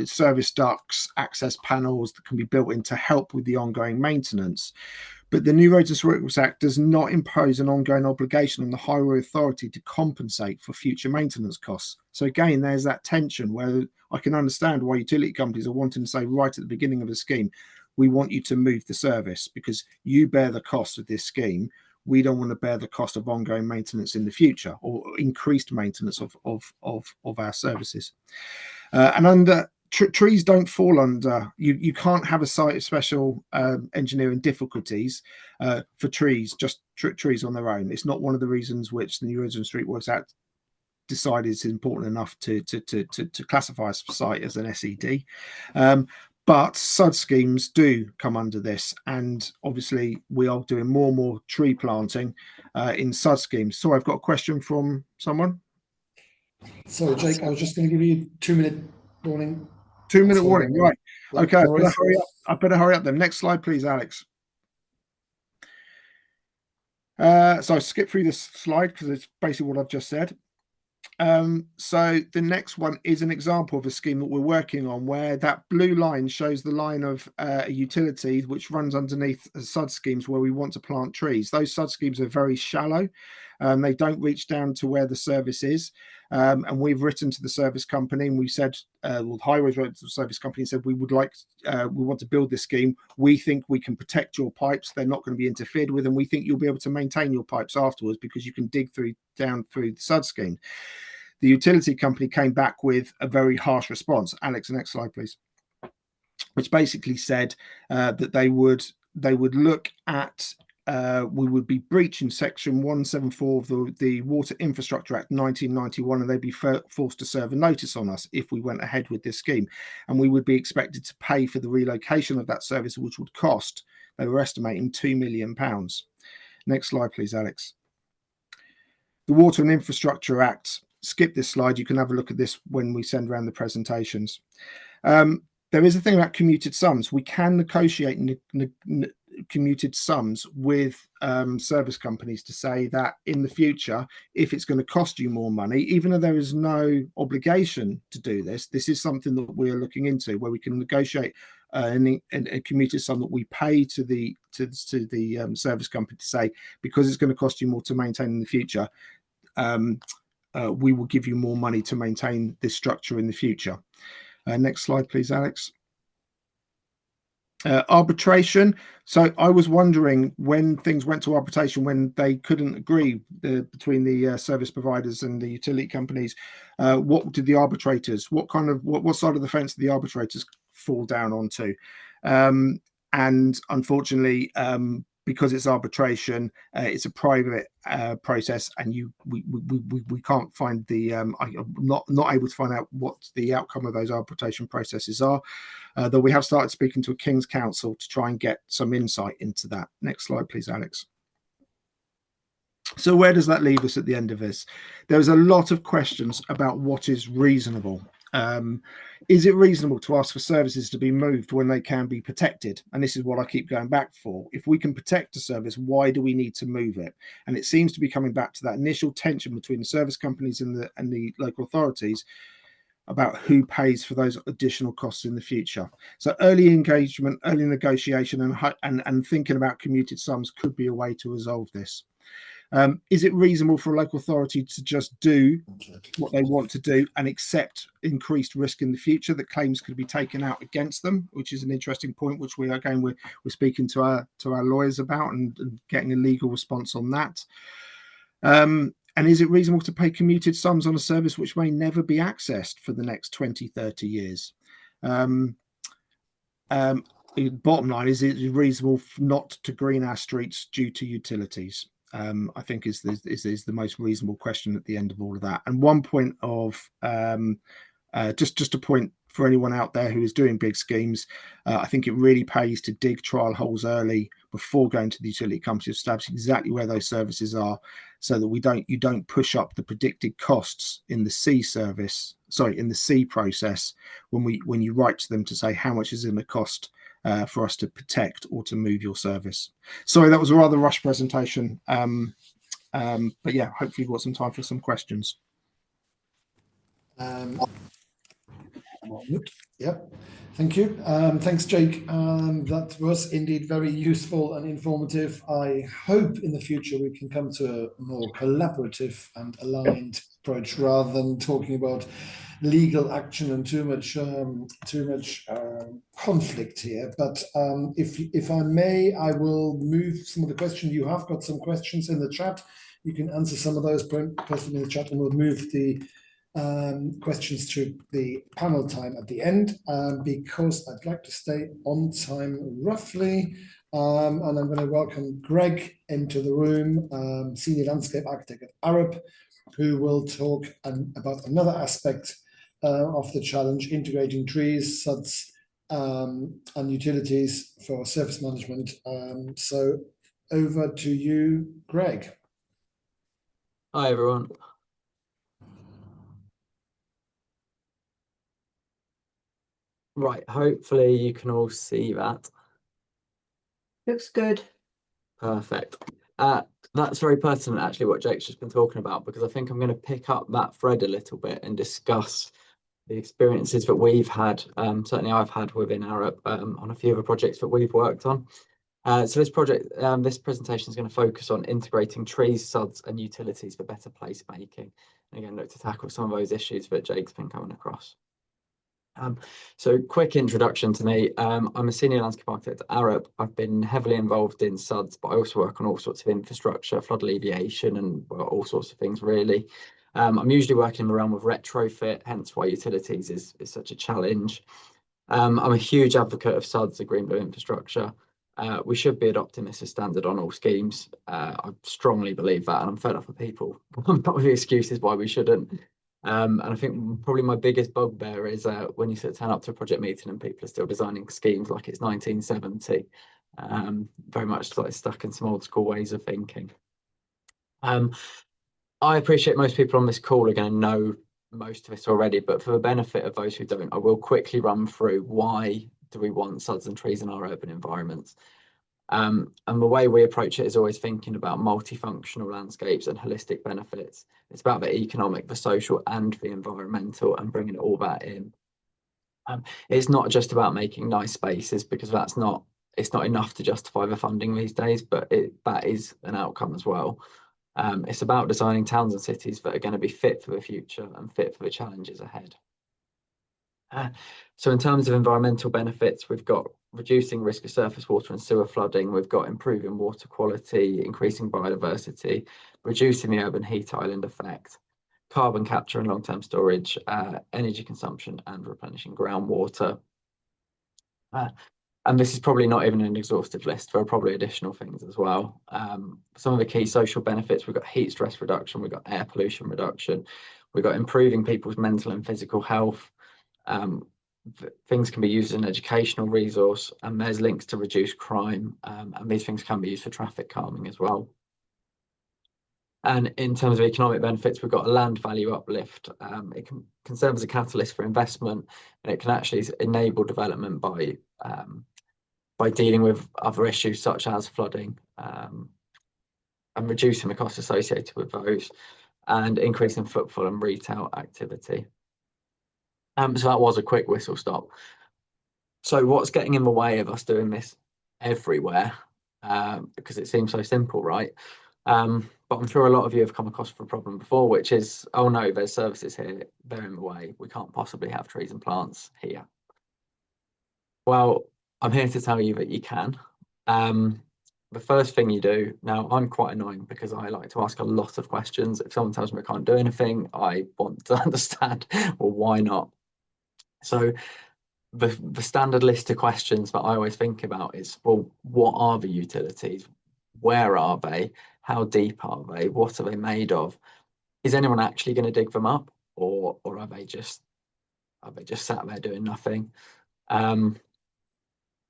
service ducts, access panels that can be built in to help with the ongoing maintenance. But the New Roads and Streetworks Act does not impose an ongoing obligation on the highway authority to compensate for future maintenance costs. So again, there's that tension where I can understand why utility companies are wanting to say right at the beginning of a scheme, we want you to move the service because you bear the cost of this scheme. We don't want to bear the cost of ongoing maintenance in the future or increased maintenance of our services. And under trees don't fall under, you can't have a site of special engineering difficulties for trees, just trees on their own. It's not one of the reasons which the New Roads and Streetworks Act decided it's important enough to classify a site as an SED. But SuD schemes do come under this, and obviously we are doing more and more tree planting in SuD schemes. So I've got a question from someone. Sorry, Jake, I was just going to give you a 2-minute warning. 2-minute warning, right? Okay, I better hurry up then. Next slide, please, Alex. So I skip through this slide because it's basically what I've just said. So the next one is an example of a scheme that we're working on, where that blue line shows the line of a utility which runs underneath SuD schemes where we want to plant trees. Those SuD schemes are very shallow. They don't reach down to where the service is. And we've written to the service company and we said, well, Highways wrote to the service company and said, we want to build this scheme. We think we can protect your pipes. They're not going to be interfered with. And we think you'll be able to maintain your pipes afterwards because you can dig down through the SuD scheme. The utility company came back with a very harsh response. Alex, next slide, please. Which basically said that they would look at, we would be breaching section 174 of the Water Infrastructure Act 1991, and they'd be forced to serve a notice on us if we went ahead with this scheme. And we would be expected to pay for the relocation of that service, which would cost, they were estimating, £2 million. Next slide, please, Alex. The Water and Infrastructure Act, skip this slide, you can have a look at this when we send around the presentations. There is a thing about commuted sums. We can negotiate commuted sums with service companies to say that in the future, if it's going to cost you more money, even though there is no obligation to do this, this is something that we're looking into, where we can negotiate a commuted sum that we pay to the service company to say, because it's going to cost you more to maintain in the future, we will give you more money to maintain this structure in the future. Next slide, please, Alex. Arbitration. So I was wondering, when things went to arbitration, when they couldn't agree between the service providers and the utility companies, what did the arbitrators, what side of the fence did the arbitrators fall down onto? And unfortunately, because it's arbitration, it's a private process, and we can't find the I'm not able to find out what the outcome of those arbitration processes are, though we have started speaking to a King's Counsel to try and get some insight into that. Next slide, please, Alex. So where does that leave us at the end of this? There's a lot of questions about what is reasonable. Is it reasonable to ask for services to be moved when they can be protected? And this is what I keep going back for. If we can protect a service, why do we need to move it? And it seems to be coming back to that initial tension between the service companies and the local authorities about who pays for those additional costs in the future. So early engagement, early negotiation, and thinking about commuted sums could be a way to resolve this. Is it reasonable for a local authority to just do what they want to do and accept increased risk in the future that claims could be taken out against them, which is an interesting point, which we're speaking to our lawyers about and getting a legal response on that. And is it reasonable to pay commuted sums on a service which may never be accessed for the next 20, 30 years? Bottom line, is it reasonable not to green our streets due to utilities? I think is the most reasonable question at the end of all of that. And one point of just a point for anyone out there who is doing big schemes, I think it really pays to dig trial holes early before going to the utility company to establish exactly where those services are, so that you don't push up the predicted costs in the C process when you write to them to say how much is in the cost for us to protect or to move your service. Sorry, that was a rather rushed presentation, but yeah, hopefully you've got some time for some questions. Yep, thank you. Thanks, Jake. That was indeed very useful and informative. I hope in the future we can come to a more collaborative and aligned approach rather than talking about legal action and too much conflict here. But if I may, I will move some of the questions. You have got some questions in the chat. You can answer some of those, post them in the chat, and we'll move the questions to the panel time at the end, because I'd like to stay on time roughly. And I'm going to welcome Greg into the room, Senior Landscape Architect at Arup, who will talk about another aspect of the challenge, integrating trees, SuDS, and utilities for surface management. So over to you, Greg. Hi, everyone. Right, hopefully you can all see that. Looks good. Perfect. That's very pertinent, actually, what Jake's just been talking about, because I think I'm going to pick up that thread a little bit and discuss the experiences that we've had, certainly I've had within Arup on a few of the projects that we've worked on. So this presentation is going to focus on integrating trees, SuDS and utilities for better placemaking. And again, look to tackle some of those issues that Jake's been coming across. So quick introduction to me. I'm a senior landscape architect at Arup. I've been heavily involved in SuDS, but I also work on all sorts of infrastructure, flood alleviation, and all sorts of things really. I'm usually working in the realm of retrofit, hence why utilities is such a challenge. I'm a huge advocate of SuDS, the green blue infrastructure. We should be adopting this as standard on all schemes. I strongly believe that, and I'm fed up with people coming up with excuses why we shouldn't. And I think probably my biggest bugbear is when you sort of turn up to a project meeting and people are still designing schemes like it's 1970, very much like stuck in some old school ways of thinking. I appreciate most people on this call are going to know most of it already, but for the benefit of those who don't, I will quickly run through why do we want sods and trees in our urban environments. And the way we approach it is always thinking about multifunctional landscapes and holistic benefits. It's about the economic, the social, and the environmental, and bringing all that in. It's not just about making nice spaces, because it's not enough to justify the funding these days, but that is an outcome as well. It's about designing towns and cities that are going to be fit for the future and fit for the challenges ahead. So in terms of environmental benefits, we've got reducing risk of surface water and sewer flooding. We've got improving water quality, increasing biodiversity, reducing the urban heat island effect, carbon capture and long-term storage, energy consumption, and replenishing groundwater. And this is probably not even an exhaustive list. There are probably additional things as well. Some of the key social benefits, we've got heat stress reduction, we've got air pollution reduction, we've got improving people's mental and physical health. Things can be used as an educational resource, and there's links to reduce crime, and these things can be used for traffic calming as well. And in terms of economic benefits, we've got a land value uplift. It can serve as a catalyst for investment, and it can actually enable development by dealing with other issues such as flooding, and reducing the costs associated with those, and increasing footfall and retail activity. So that was a quick whistle stop. So what's getting in the way of us doing this everywhere? Because it seems so simple, right? But I'm sure a lot of you have come across the problem before, which is, oh no, there's services here, they're in the way. We can't possibly have trees and plants here. Well, I'm here to tell you that you can. The first thing you do, now I'm quite annoying because I like to ask a lot of questions. If someone tells me I can't do anything, I want to understand, well, why not? So the standard list of questions that I always think about is, well, what are the utilities? Where are they? How deep are they? What are they made of? Is anyone actually going to dig them up, or are they just sat there doing nothing? And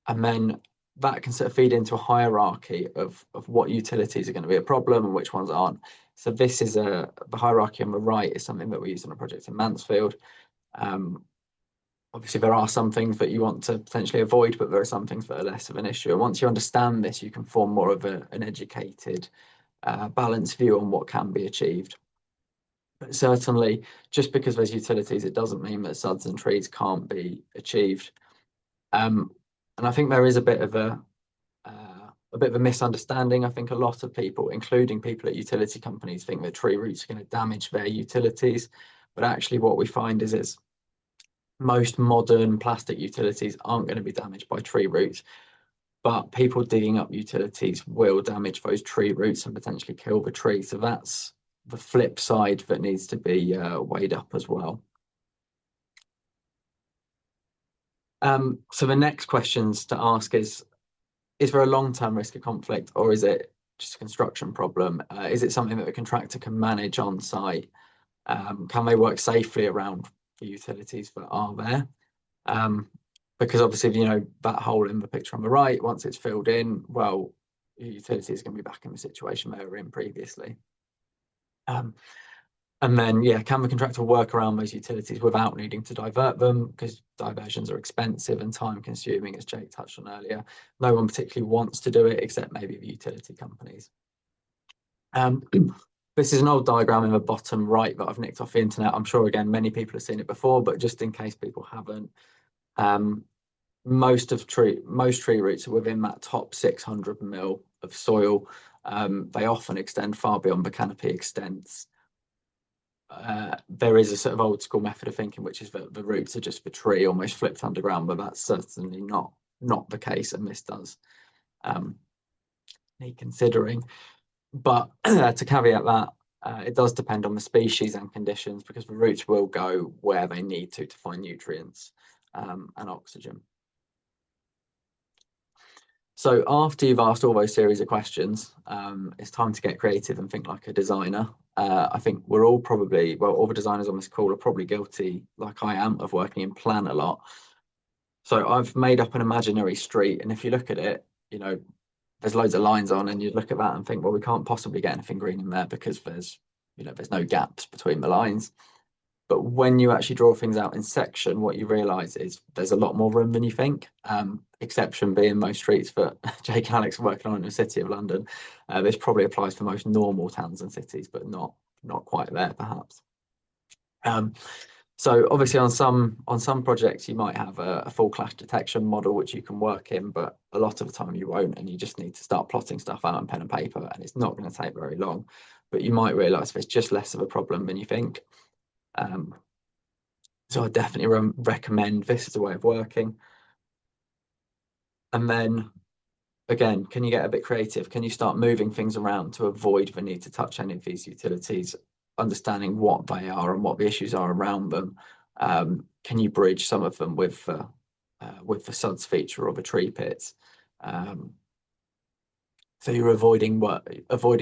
then that can sort of feed into a hierarchy of what utilities are going to be a problem and which ones aren't. So this is the hierarchy on the right is something that we use on a project in Mansfield. Obviously, there are some things that you want to potentially avoid, but there are some things that are less of an issue. And once you understand this, you can form more of an educated, balanced view on what can be achieved. But certainly, just because there's utilities, it doesn't mean that SuDS and trees can't be achieved. And I think there is a bit of a misunderstanding. I think a lot of people, including people at utility companies, think that tree roots are going to damage their utilities. But actually, what we find is most modern plastic utilities aren't going to be damaged by tree roots, but people digging up utilities will damage those tree roots and potentially kill the tree. So that's the flip side that needs to be weighed up as well. So the next questions to ask is there a long-term risk of conflict, or is it just a construction problem? Is it something that the contractor can manage on site? Can they work safely around the utilities that are there? Because obviously, you know, that hole in the picture on the right, once it's filled in, well, the utility is going to be back in the situation they were in previously. And then, yeah, can the contractor work around those utilities without needing to divert them? Because diversions are expensive and time consuming, as Jake touched on earlier. No one particularly wants to do it, except maybe the utility companies. This is an old diagram in the bottom right that I've nicked off the internet. I'm sure, again, many people have seen it before, but just in case people haven't, most tree roots are within that top 600 mil of soil. They often extend far beyond the canopy extents. There is a sort of old school method of thinking, which is that the roots are just the tree almost flipped underground, but that's certainly not the case, and this does need considering. But to caveat that, it does depend on the species and conditions, because the roots will go where they need to find nutrients and oxygen. So after you've asked all those series of questions, it's time to get creative and think like a designer. I think we're all probably, well, all the designers on this call are probably guilty, like I am, of working in plan a lot. So I've made up an imaginary street, and if you look at it, you know, there's loads of lines on, and you look at that and think, well, we can't possibly get anything green in there because there's no gaps between the lines. But when you actually draw things out in section, what you realise is there's a lot more room than you think. Exception being most streets that Jake and Alex are working on in the City of London. This probably applies for most normal towns and cities, but not quite there perhaps. So obviously on some projects you might have a full clash detection model which you can work in, but a lot of the time you won't, and you just need to start plotting stuff out on pen and paper, and it's not going to take very long. But you might realise it's just less of a problem than you think. So I definitely recommend this as a way of working. And then again, can you get a bit creative? Can you start moving things around to avoid the need to touch any of these utilities, understanding what they are and what the issues are around them? Can you bridge some of them with the SuDS feature or the tree pits? So you're avoiding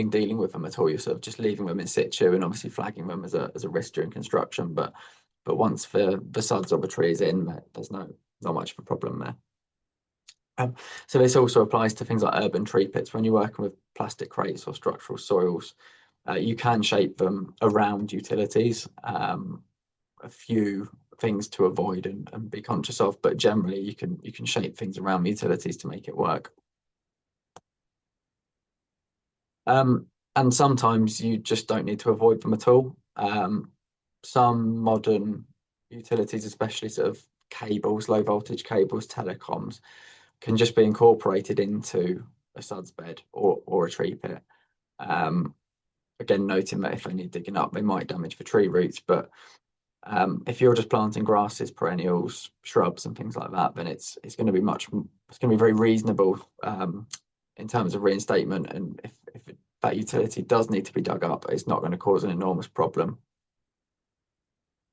dealing with them at all. You're sort of just leaving them in situ and obviously flagging them as a risk during construction. But once the SuDS or the tree is in, there's not much of a problem there. So this also applies to things like urban tree pits. When you're working with plastic crates or structural soils, you can shape them around utilities. A few things to avoid and be conscious of, but generally you can shape things around utilities to make it work. And sometimes you just don't need to avoid them at all. Some modern utilities, especially sort of cables, low voltage cables, telecoms, can just be incorporated into a SuDS bed or a tree pit. Again, noting that if they need digging up, they might damage the tree roots, but if you're just planting grasses, perennials, shrubs and things like that, then it's going to be very reasonable in terms of reinstatement. And if that utility does need to be dug up, it's not going to cause an enormous problem.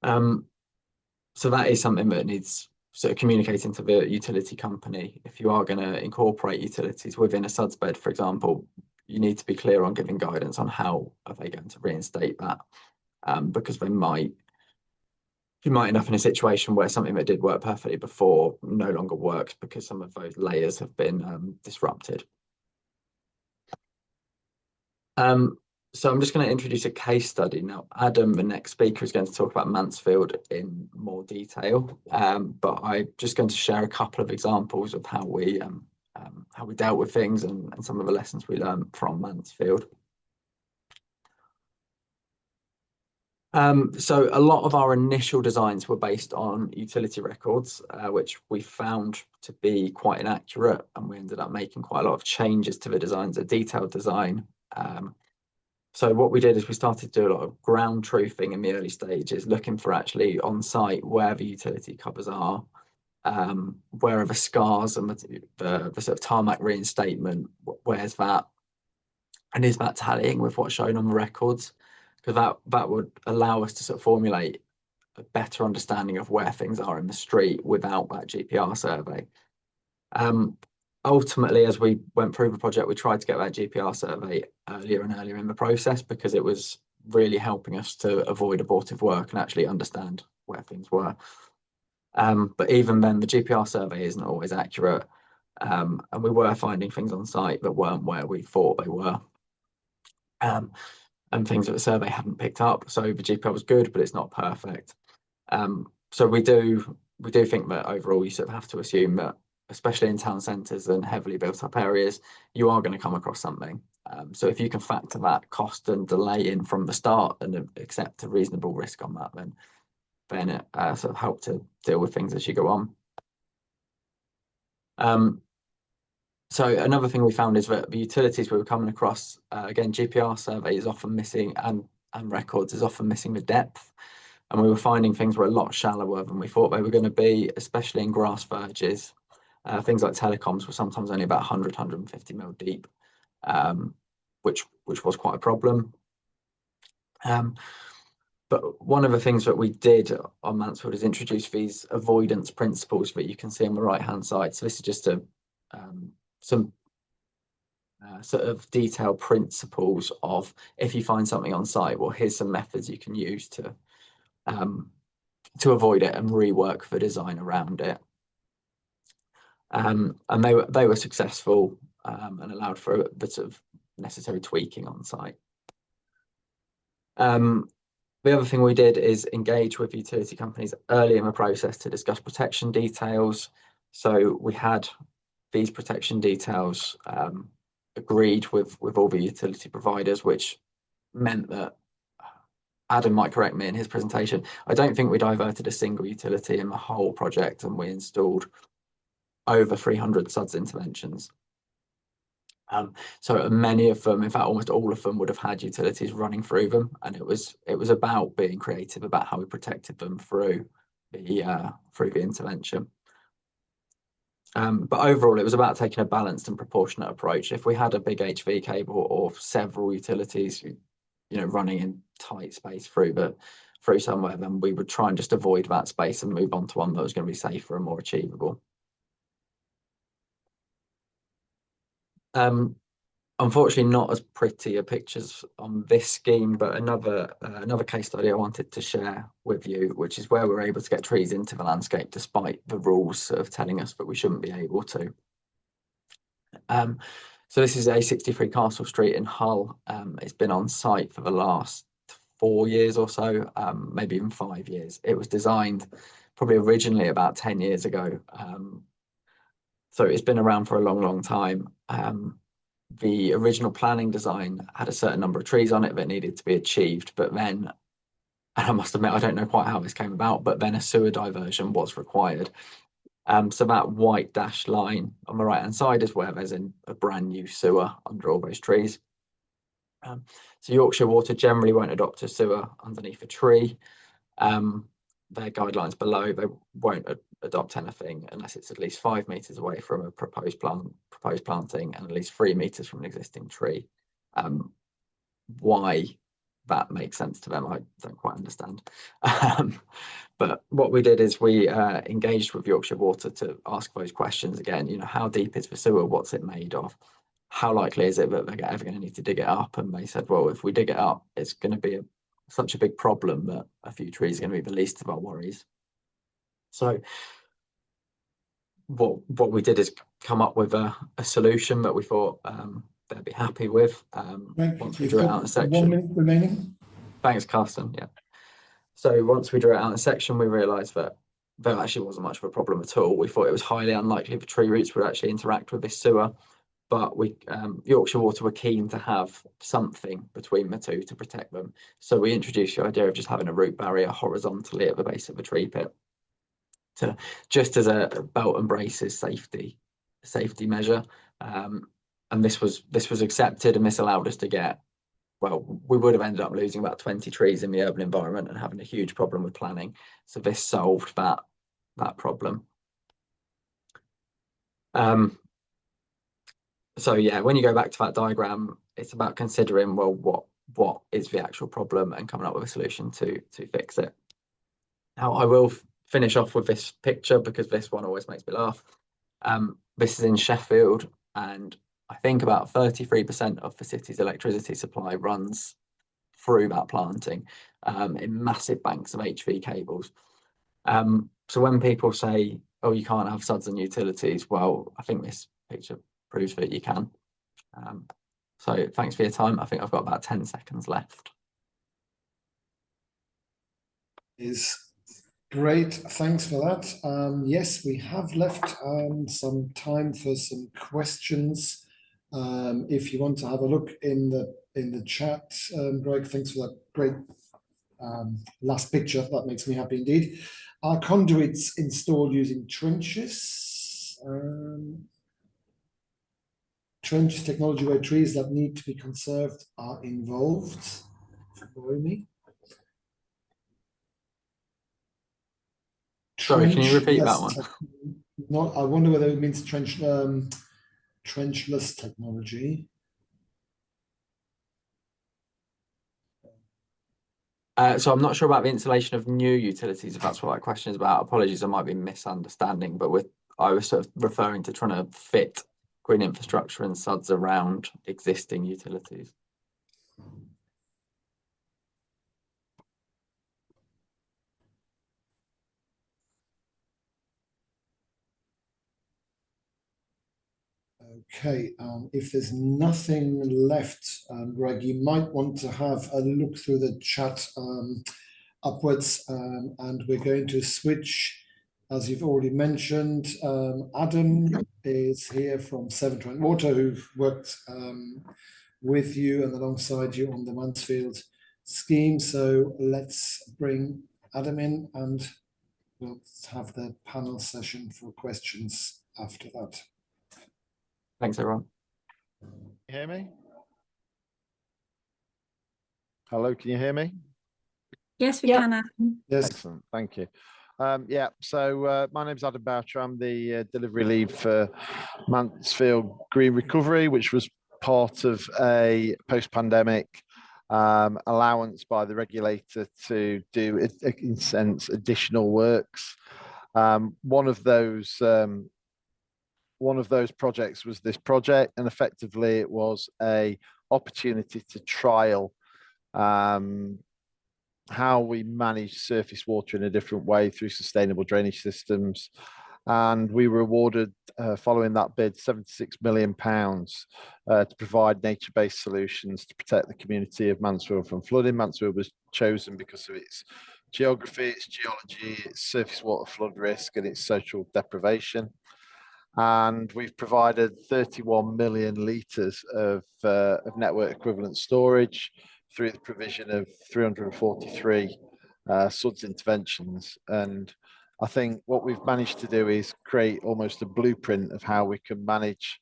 So that is something that needs sort of communicating to the utility company. If you are going to incorporate utilities within a SuDS bed, for example, you need to be clear on giving guidance on how are they going to reinstate that, because you might end up in a situation where something that did work perfectly before no longer works because some of those layers have been disrupted. So I'm just going to introduce a case study now. Adam, the next speaker, is going to talk about Mansfield in more detail, but I'm just going to share a couple of examples of how we dealt with things and some of the lessons we learned from Mansfield. So a lot of our initial designs were based on utility records, which we found to be quite inaccurate, and we ended up making quite a lot of changes to the designs, a detailed design. So what we did is we started to do a lot of ground truthing in the early stages, looking for actually on site where the utility covers are, where are the scars and the sort of tarmac reinstatement, where's that, and is that tallying with what's shown on the records? Because that would allow us to sort of formulate a better understanding of where things are in the street without that GPR survey. Ultimately, as we went through the project, we tried to get that GPR survey earlier and earlier in the process because it was really helping us to avoid abortive work and actually understand where things were. But even then, the GPR survey isn't always accurate, and we were finding things on site that weren't where we thought they were, and things that the survey hadn't picked up. So the GPR was good, but it's not perfect. So we do think that overall you sort of have to assume that, especially in town centres and heavily built up areas, you are going to come across something. So if you can factor that cost and delay in from the start and accept a reasonable risk on that, then it sort of help to deal with things as you go on. So another thing we found is that the utilities we were coming across, again, GPR survey is often missing and records is often missing the depth. And we were finding things were a lot shallower than we thought they were going to be, especially in grass verges. Things like telecoms were sometimes only about 100, 150 mil deep, which was quite a problem. But one of the things that we did on Mansfield is introduce these avoidance principles that you can see on the right-hand side. So this is just some sort of detailed principles of if you find something on site, well, here's some methods you can use to avoid it and rework the design around it. And they were successful and allowed for a bit of necessary tweaking on site. The other thing we did is engage with utility companies early in the process to discuss protection details. So we had these protection details agreed with all the utility providers, which meant that, Adam might correct me in his presentation, I don't think we diverted a single utility in the whole project, and we installed over 300 SuDS interventions. So many of them, in fact, almost all of them would have had utilities running through them, and it was about being creative about how we protected them through the intervention. But overall, it was about taking a balanced and proportionate approach. If we had a big HV cable or several utilities, running in tight space through somewhere, then we would try and just avoid that space and move on to one that was going to be safer and more achievable. Unfortunately, not as pretty pictures on this scheme, but another case study I wanted to share with you, which is where we're able to get trees into the landscape despite the rules sort of telling us that we shouldn't be able to. So this is A63 Castle Street in Hull. It's been on site for the last 4 years or so, maybe even 5 years. It was designed probably originally about 10 years ago. So it's been around for a long, long time. The original planning design had a certain number of trees on it that needed to be achieved, but then, and I must admit, I don't know quite how this came about, but then a sewer diversion was required. So that white dashed line on the right-hand side is where there's a brand new sewer under all those trees. So Yorkshire Water generally won't adopt a sewer underneath a tree. Their guidelines below, they won't adopt anything unless it's at least 5 meters away from a proposed planting and at least 3 meters from an existing tree. Why that makes sense to them, I don't quite understand. But what we did is we engaged with Yorkshire Water to ask those questions again. How deep is the sewer? What's it made of? How likely is it that they're ever going to need to dig it up? And they said, well, if we dig it up, it's going to be such a big problem that a few trees are going to be the least of our worries. So what we did is come up with a solution that we thought they'd be happy with. Once we drew it out in a section. 1 minute remaining. Thanks, Carsten. Yeah. So once we drew it out in a section, we realised that there actually wasn't much of a problem at all. We thought it was highly unlikely the tree roots would actually interact with this sewer, but Yorkshire Water were keen to have something between the two to protect them. So we introduced the idea of just having a root barrier horizontally at the base of the tree pit, just as a belt and braces safety measure. And this was accepted, and this allowed us to get, well, we would have ended up losing about 20 trees in the urban environment and having a huge problem with planning. So this solved that problem. So yeah, when you go back to that diagram, it's about considering, well, what is the actual problem and coming up with a solution to fix it. Now, I will finish off with this picture because this one always makes me laugh. This is in Sheffield, and I think about 33% of the city's electricity supply runs through that planting in massive banks of HV cables. So when people say, oh, you can't have SuDS and utilities, well, I think this picture proves that you can. So thanks for your time. I think I've got about 10 seconds left. Is great, thanks for that. Yes, we have left some time for some questions. If you want to have a look in the chat, Greg, thanks for that great last picture. That makes me happy indeed. Are conduits installed using trenches? Trench technology where trees that need to be conserved are involved. Follow me. Sorry, can you repeat that one? I wonder whether it means trenchless technology. So I'm not sure about the installation of new utilities, if that's what that question is about. Apologies, I might be misunderstanding, but I was sort of referring to trying to fit green infrastructure and SuDS around existing utilities. Okay, if there's nothing left, Greg, you might want to have a look through the chat upwards, and we're going to switch, as you've already mentioned. Adam is here from Severn Trent Water, who've worked with you and alongside you on the Mansfield scheme. So let's bring Adam in and we'll have the panel session for questions after that. Thanks, everyone. You hear me? Hello, can you hear me? Yes, we Yep. can. Adam. Yes. Excellent, thank you. Yeah, so my name's Adam Boucher. I'm the delivery lead for Mansfield Green Recovery, which was part of a post-pandemic allowance by the regulator to do, in a sense, additional works. One of those projects was this project, and effectively it was a opportunity to trial how we manage surface water in a different way through sustainable drainage systems. And we were awarded, following that bid, £76 million to provide nature-based solutions to protect the community of Mansfield from flooding. Mansfield was chosen because of its geography, its geology, its surface water flood risk, and its social deprivation. And we've provided 31 million litres of network equivalent storage through the provision of 343 SuDS interventions. And I think what we've managed to do is create almost a blueprint of how we can manage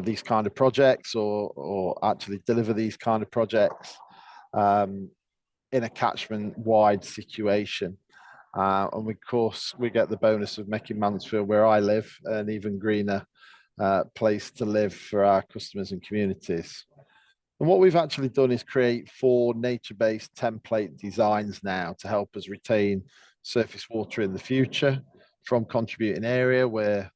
these kind of projects, or actually deliver these kind of projects in a catchment-wide situation. And of course, we get the bonus of making Mansfield, where I live, an even greener place to live for our customers and communities. And what we've actually done is create 4 nature-based template designs now to help us retain surface water in the future, from contributing area where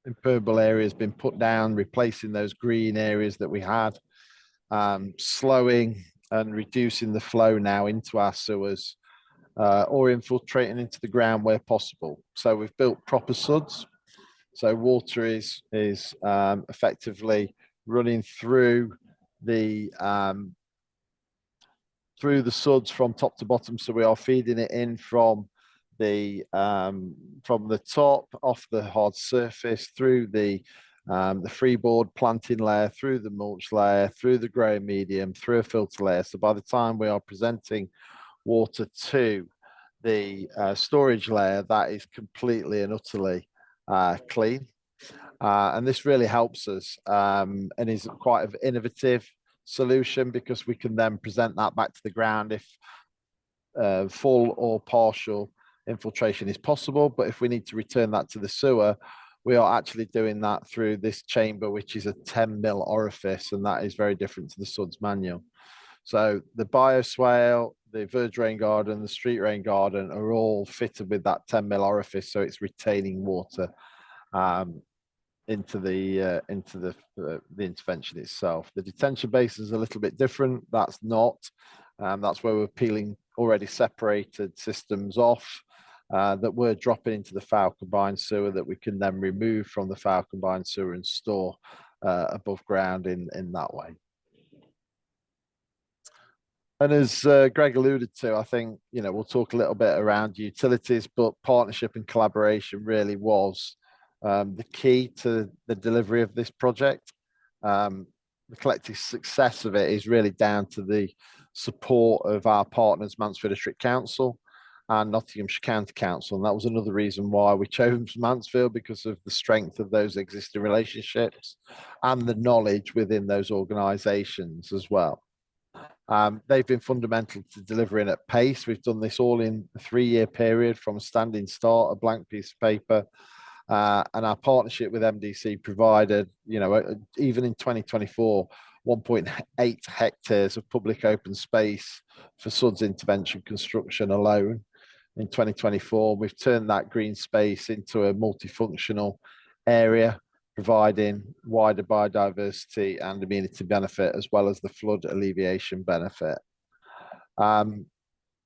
impermeable area has been put down, replacing those green areas that we had, slowing and reducing the flow now into our sewers, or infiltrating into the ground where possible. So we've built proper SuDS. So water is effectively running through the SuDS from top to bottom. So we are feeding it in from the top, off the hard surface, through the freeboard planting layer, through the mulch layer, through the growing medium, through a filter layer. So by the time we are presenting water to the storage layer, that is completely and utterly clean. And this really helps us, and is quite an innovative solution, because we can then present that back to the ground if full or partial infiltration is possible. But if we need to return that to the sewer, we are actually doing that through this chamber, which is a 10 mil orifice, and that is very different to the SuDS manual. So the bioswale, the verge rain garden, the street rain garden are all fitted with that 10 mil orifice, so it's retaining water into the intervention itself. The detention basin is a little bit different. That's not. That's where we're peeling already separated systems off that we're dropping into the foul combined sewer, that we can then remove from the foul combined sewer and store above ground in that way. And as Greg alluded to, I think, we'll talk a little bit around utilities, but partnership and collaboration really was the key to the delivery of this project. The collective success of it is really down to the support of our partners, Mansfield District Council and Nottinghamshire County Council. And that was another reason why we chose Mansfield, because of the strength of those existing relationships and the knowledge within those organisations as well. They've been fundamental to delivering at pace. We've done this all in a 3-year period, from a standing start, a blank piece of paper, and our partnership with MDC provided, even in 2024, 1.8 hectares of public open space for SuDS intervention construction alone. In 2024, we've turned that green space into a multifunctional area, providing wider biodiversity and amenity benefit, as well as the flood alleviation benefit.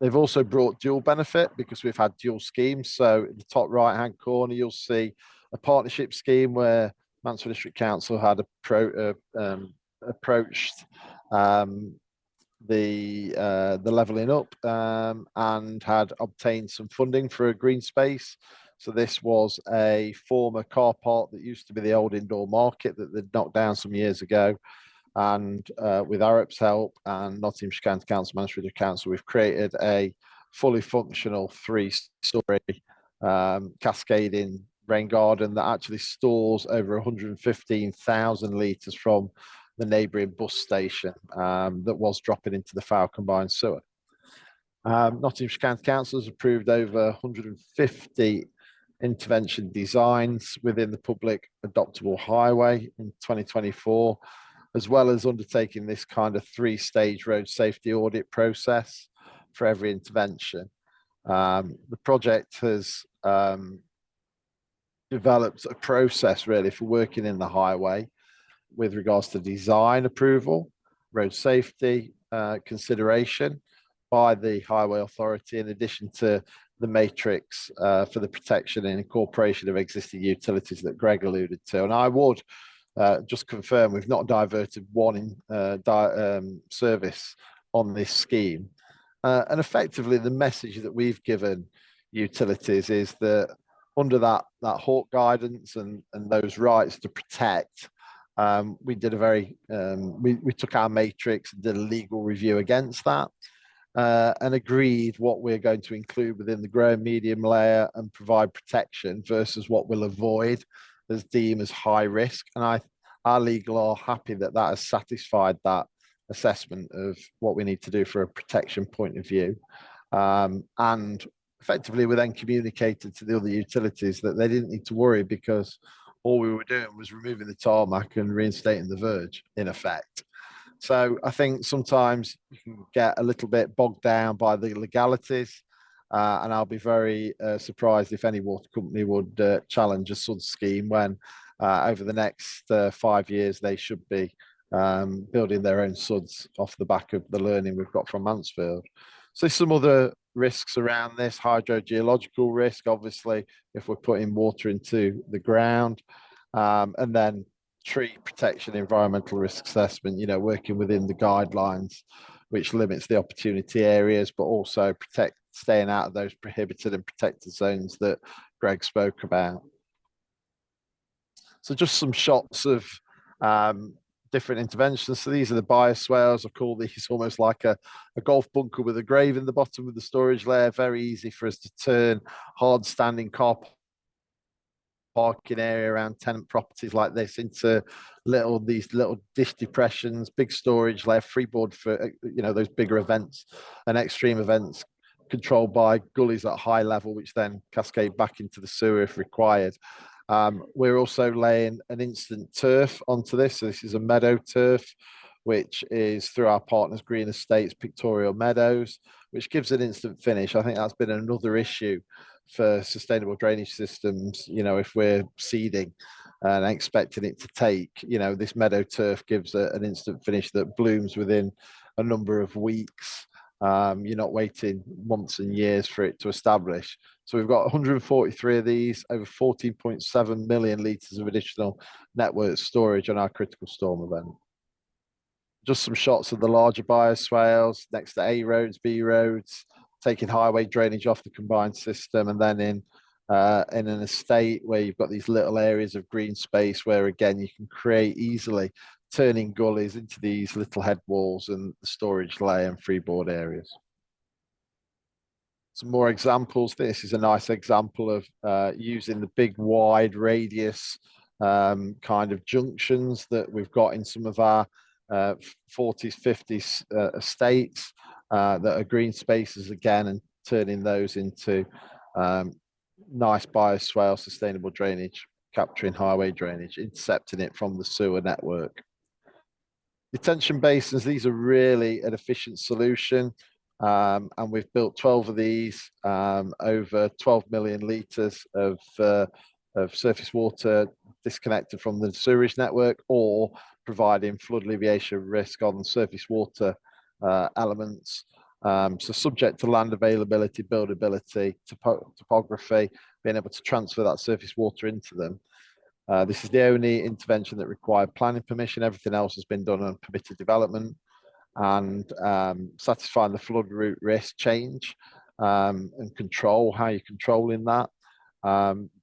They've also brought dual benefit, because we've had dual schemes. So in the top right-hand corner, you'll see a partnership scheme where Mansfield District Council had approached the levelling up and had obtained some funding for a green space. So this was a former car park that used to be the old indoor market that they'd knocked down some years ago. And with Arup's help and Nottinghamshire County Council, Mansfield Council, we've created a fully functional 3-storey cascading rain garden that actually stores over 115,000 litres from the neighbouring bus station that was dropping into the Fowl combined sewer. Nottinghamshire County Council has approved over 150 intervention designs within the public adoptable highway in 2024, as well as undertaking this kind of 3-stage road safety audit process for every intervention. The project has developed a process really for working in the highway with regards to design approval, road safety consideration by the Highway Authority, in addition to the matrix for the protection and incorporation of existing utilities that Greg alluded to. And I would just confirm we've not diverted one service on this scheme. And effectively, the message that we've given utilities is that under that Hawke guidance and those rights to protect, we did a very, we took our matrix and did a legal review against that and agreed what we're going to include within the growing medium layer and provide protection versus what we'll avoid as deemed as high risk. And our legal are happy that that has satisfied that assessment of what we need to do for a protection point of view. And effectively, we then communicated to the other utilities that they didn't need to worry because all we were doing was removing the tarmac and reinstating the verge, in effect. So I think sometimes you can get a little bit bogged down by the legalities, and I'll be very surprised if any water company would challenge a SuDS scheme when over the next 5 years they should be building their own SuDS off the back of the learning we've got from Mansfield. So some other risks around this: hydrogeological risk, obviously, if we're putting water into the ground, and then tree protection, environmental risk assessment, you know, working within the guidelines, which limits the opportunity areas, but also staying out of those prohibited and protected zones that Greg spoke about. So just some shots of different interventions. So these are the bioswales. I call these almost like a golf bunker with a grave in the bottom of the storage layer. Very easy for us to turn hard standing car parking area around tenant properties like this into these little dish depressions, big storage layer, freeboard for those bigger events and extreme events, controlled by gullies at high level, which then cascade back into the sewer if required. We're also laying an instant turf onto this. So this is a meadow turf, which is through our partners Green Estates Pictorial Meadows, which gives an instant finish. I think that's been another issue for sustainable drainage systems. You know, if we're seeding and expecting it to take, this meadow turf gives an instant finish that blooms within a number of weeks. You're not waiting months and years for it to establish. So we've got 143 of these, over 14.7 million litres of additional network storage on our critical storm event. Just some shots of the larger bioswales next to A roads, B roads, taking highway drainage off the combined system, and then in an estate where you've got these little areas of green space where, again, you can create easily turning gullies into these little head walls and the storage layer and freeboard areas. Some more examples. This is a nice example of using the big wide radius kind of junctions that we've got in some of our 40s, 50s estates that are green spaces again, and turning those into nice bioswale sustainable drainage, capturing highway drainage, intercepting it from the sewer network. Detention basins, these are really an efficient solution, and we've built 12 of these, over 12 million litres of surface water disconnected from the sewerage network, or providing flood alleviation risk on surface water elements. So subject to land availability, buildability, topography, being able to transfer that surface water into them. This is the only intervention that required planning permission. Everything else has been done on permitted development, and satisfying the flood route risk change and control, how you're controlling that.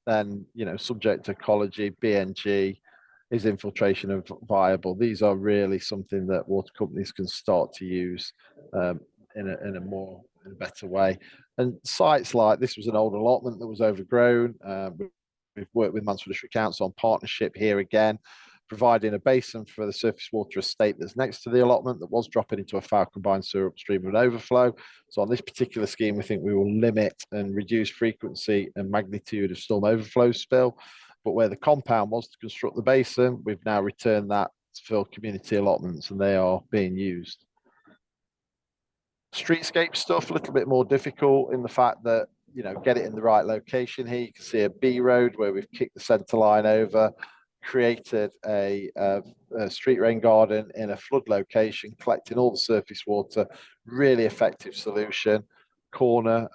Then, you know, subject to ecology, BNG, is infiltration viable? These are really something that water companies can start to use in a better way. And sites like this was an old allotment that was overgrown. We've worked with Mansfield District Council on partnership here again, providing a basin for the surface water estate that's next to the allotment that was dropping into a foul combined sewer upstream of an overflow. So on this particular scheme, we think we will limit and reduce frequency and magnitude of storm overflow spill. But where the compound was to construct the basin, we've now returned that to fill community allotments, and they are being used. Streetscape stuff, a little bit more difficult in the fact that, you know, get it in the right location here. You can see a B road where we've kicked the centre line over, created a street rain garden in a flood location, collecting all the surface water. Really effective solution. Corner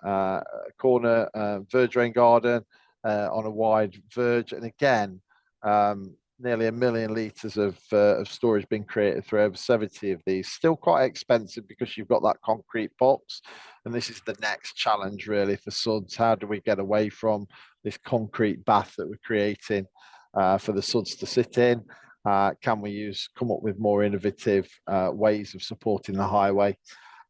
verge rain garden on a wide verge, and again, nearly 1 million litres of storage being created through over 70 of these. Still quite expensive because you've got that concrete box, and this is the next challenge really for SuDS. How do we get away from this concrete bath that we're creating for the SuDS to sit in? Can we come up with more innovative ways of supporting the highway?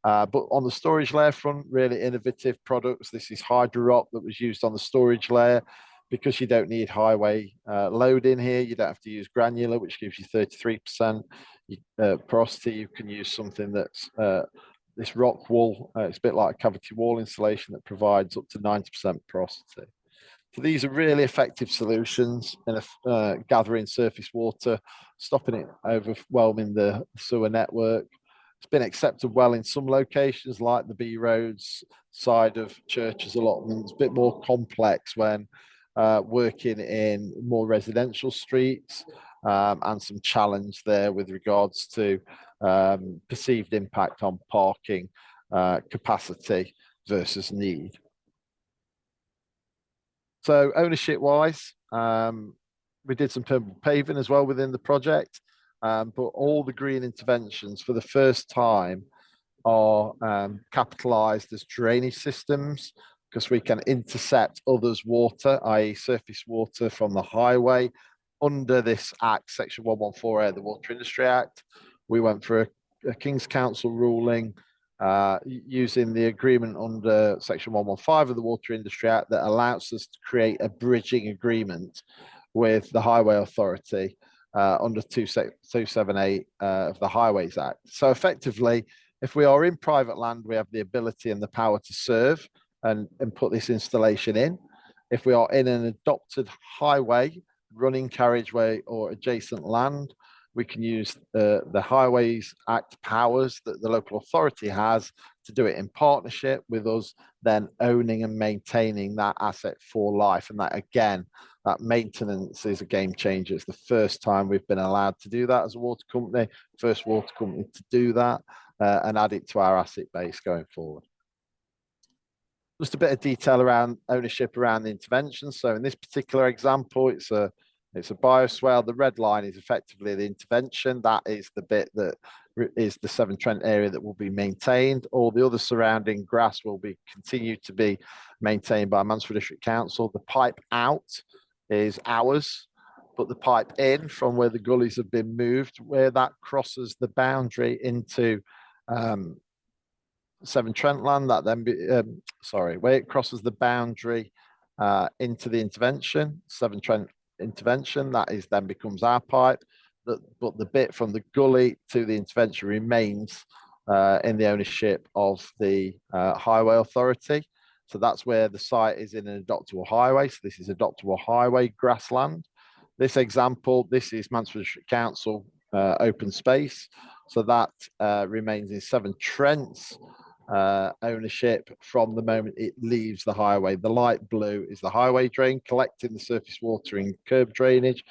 But on the storage layer front, really innovative products. This is Hydro Rock that was used on the storage layer. Because you don't need highway load in here, you don't have to use granular, which gives you 33% porosity. You can use something that's this rock wool. It's a bit like a cavity wall insulation that provides up to 90% porosity. So these are really effective solutions in gathering surface water, stopping it overwhelming the sewer network. It's been accepted well in some locations, like the B roads side of churches allotments. A bit more complex when working in more residential streets, and some challenge there with regards to perceived impact on parking capacity versus need. So ownership wise, we did some permanent paving as well within the project, but all the green interventions for the first time are capitalized as drainage systems, because we can intercept others' water, i.e. surface water from the highway under this Act, Section 114A of the Water Industry Act. We went for a King's Council ruling using the agreement under Section 115 of the Water Industry Act that allows us to create a bridging agreement with the Highway Authority under 278 of the Highways Act. So effectively, if we are in private land, we have the ability and the power to serve and put this installation in. If we are in an adopted highway, running carriageway or adjacent land, we can use the Highways Act powers that the local authority has to do it in partnership with us, then owning and maintaining that asset for life. And that, again, that maintenance is a game changer. It's the first time we've been allowed to do that as a water company, first water company to do that, and add it to our asset base going forward. Just a bit of detail around ownership around the intervention. So in this particular example, it's a bioswale. The red line is effectively the intervention. That is the bit that is the Severn Trent area that will be maintained. All the other surrounding grass will be continued to be maintained by Mansfield District Council. The pipe out is ours, but the pipe in from where the gullies have been moved, where that crosses the boundary into Severn Trent land, that then where it crosses the boundary into the intervention, Severn Trent intervention, that is then becomes our pipe. But the bit from the gully to the intervention remains in the ownership of the Highway Authority. So that's where the site is in an adoptable highway. So this is adoptable highway grassland. This example, this is Mansfield District Council open space. So that remains in Severn Trent's ownership from the moment it leaves the highway. The light blue is the highway drain, collecting the surface water in curb drainage,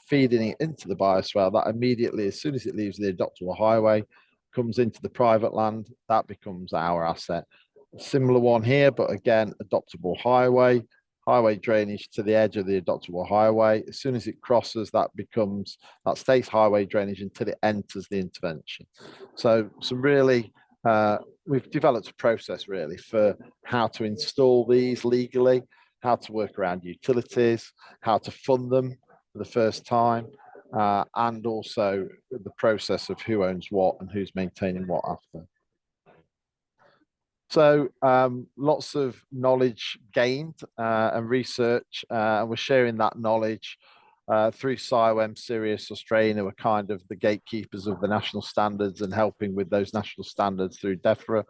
feeding it into the bioswale. That immediately, as soon as it leaves the adoptable highway, comes into the private land. That becomes our asset. A similar one here, but again, adoptable highway highway drainage to the edge of the adoptable highway. As soon as it crosses, that stays highway drainage until it enters the intervention. So we've developed a process really for how to install these legally, how to work around utilities, how to fund them for the first time, and also the process of who owns what and who's maintaining what after. So lots of knowledge gained and research, and we're sharing that knowledge through SIWEM, SuDS, Australia, who are kind of the gatekeepers of the national standards and helping with those national standards through DEFRA.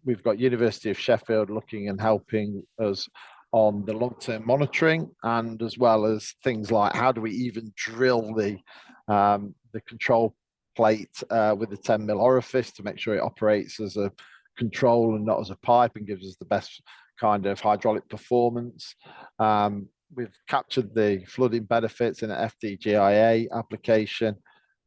We've got University of Sheffield looking and helping us on the long-term monitoring, and as well as things like how do we even drill the control plate with the 10mm orifice to make sure it operates as a control and not as a pipe and gives us the best kind of hydraulic performance. We've captured the flooding benefits in an FDGIA application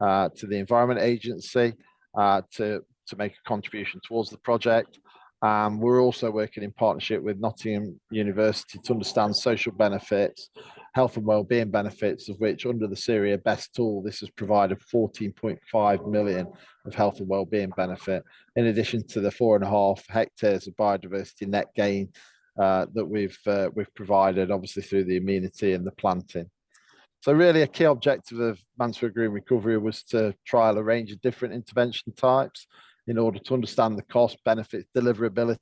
to the Environment Agency to make a contribution towards the project. We're also working in partnership with Nottingham University to understand social benefits, health and wellbeing benefits, of which under the SIRIA BEST tool, this has provided 14.5 million of health and wellbeing benefit, in addition to the 4.5 hectares of biodiversity net gain that we've provided, obviously through the amenity and the planting. So really a key objective of Mansfield Green Recovery was to trial a range of different intervention types in order to understand the cost, benefits, deliverability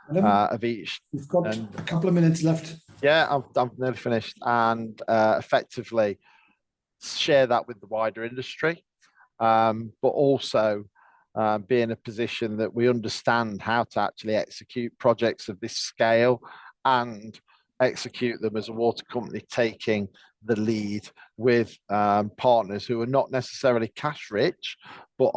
of each. We've got a couple of minutes left. Yeah, I'm nearly finished, and effectively share that with the wider industry, but also be in a position that we understand how to actually execute projects of this scale and execute them as a water company, taking the lead with partners who are not necessarily cash rich, but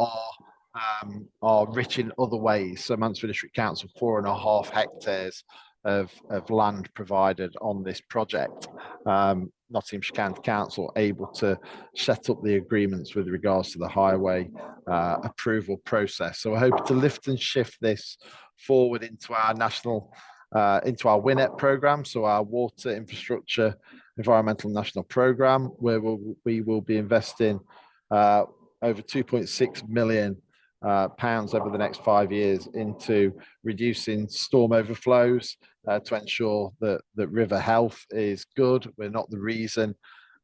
are rich in other ways. So Mansfield District Council, 4.5 hectares of land provided on this project. Nottinghamshire County Council able to set up the agreements with regards to the highway approval process. So we're hoping to lift and shift this forward into our national, into our WINET programme, so our Water Infrastructure Environmental National Programme, where we will be investing over 2.6 million pounds over the next 5 years into reducing storm overflows to ensure that river health is good. We're not the reason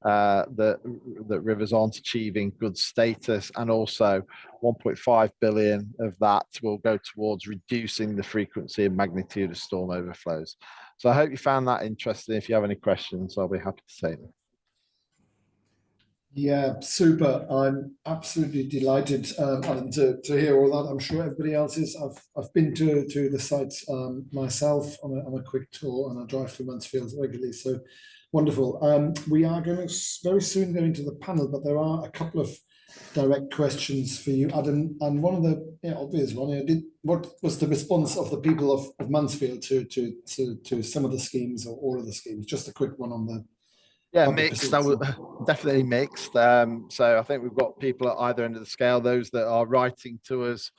that rivers aren't achieving good status, and also 1.5 billion of that will go towards reducing the frequency and magnitude of storm overflows. So I hope you found that interesting. If you have any questions, I'll be happy to take them. Yeah, super. I'm absolutely delighted Alan, to hear all that. I'm sure everybody else is. I've been to the sites myself on a quick tour, and I drive through Mansfield regularly. So wonderful. We are going to very soon go into the panel, but there are a couple of direct questions for you, Adam. And one of the obvious one, what was the response of the people of Mansfield to some of the schemes or all of the schemes? Just a quick one on the. Yeah, mixed. Definitely mixed. So I think we've got people at either end of the scale, those that are writing to us,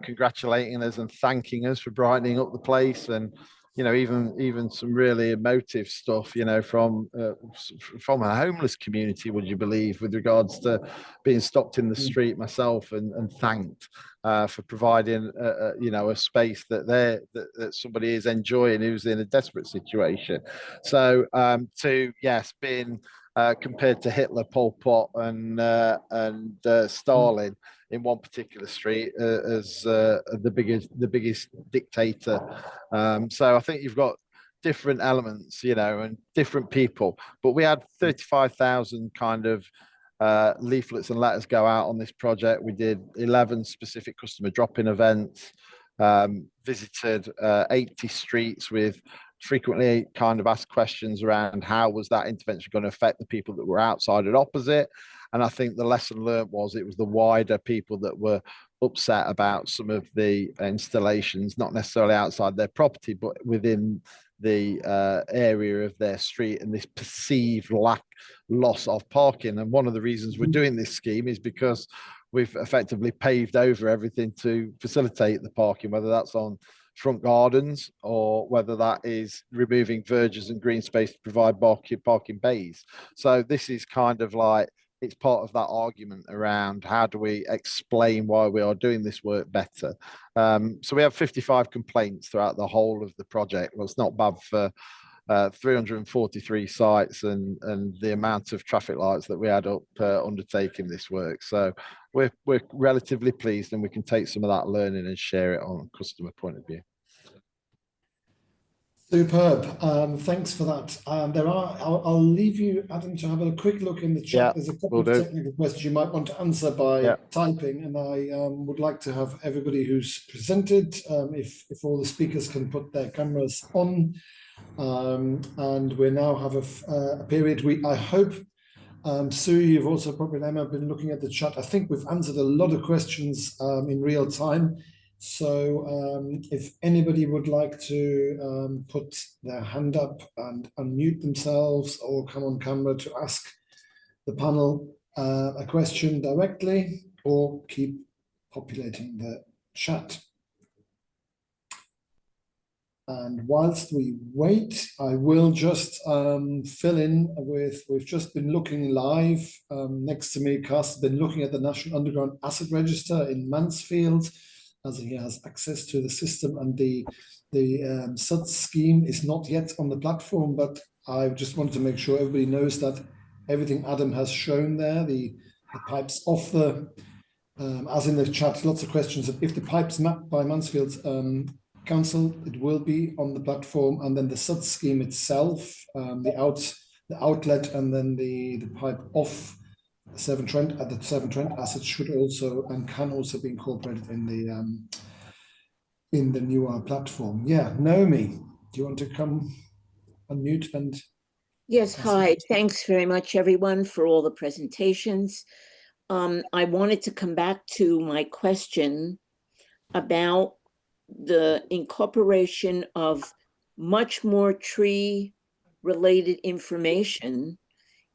congratulating us and thanking us for brightening up the place, and even some really emotive stuff, from a homeless community, would you believe, with regards to being stopped in the street myself and thanked for providing a space that somebody is enjoying who's in a desperate situation. So being compared to Hitler, Pol Pot, and Stalin in one particular street as the biggest dictator. So I think you've got different elements, and different people. But we had 35,000 kind of leaflets and letters go out on this project. We did 11 specific customer drop-in events, visited 80 streets with frequently kind of asked questions around how was that intervention going to affect the people that were outside and opposite. And I think the lesson learned was it was the wider people that were upset about some of the installations, not necessarily outside their property, but within the area of their street, and this perceived loss of parking. And one of the reasons we're doing this scheme is because we've effectively paved over everything to facilitate the parking, whether that's on front gardens, or whether that is removing verges and green space to provide parking bays. So this is kind of like, it's part of that argument around how do we explain why we are doing this work better. So we have 55 complaints throughout the whole of the project. Well, it's not bad for 343 sites and the amount of traffic lights that we had up undertaking this work. So we're relatively pleased, and we can take some of that learning and share it on a customer point of view. Superb. Thanks for that. I'll leave you, Adam, to have a quick look in the chat. Yeah, There's a couple of technical questions you might want to answer by typing, and I would like to have everybody who's presented, if all the speakers can put their cameras on. And we now have a period. I hope, Sue, you've also probably, Emma, been looking at the chat. I think we've answered a lot of questions in real time. So if anybody would like to put their hand up and unmute themselves or come on camera to ask the panel a question directly, or keep populating the chat. And whilst we wait, I will just fill in with, we've just been looking live. Next to me, Car's been looking at the National Underground Asset Register in Mansfield, as he has access to the system, and the SuDS scheme is not yet on the platform, but I just wanted to make sure everybody knows that everything Adam has shown there, the pipes off the, as in the chat, lots of questions. If the pipes mapped by Mansfield Council, it will be on the platform, and then the SuDS scheme itself, the outlet, and then the pipe off Severn Trent at the Severn Trent assets should also and can also be incorporated in the NUAR platform. Yeah, Naomi, do you want to come unmute and? Yes, hi. Thanks very much, everyone, for all the presentations. I wanted to come back to my question about the incorporation of much more tree-related information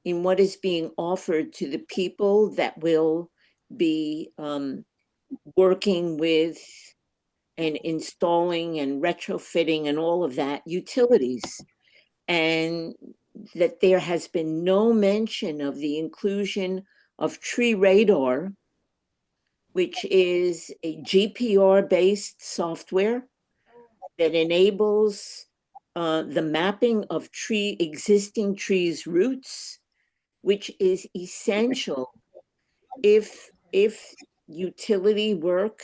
in what is being offered to the people that will be working with and installing and retrofitting and all of that utilities. And that there has been no mention of the inclusion of Tree Radar, which is a GPR-based software that enables the mapping of existing trees' roots, which is essential if utility work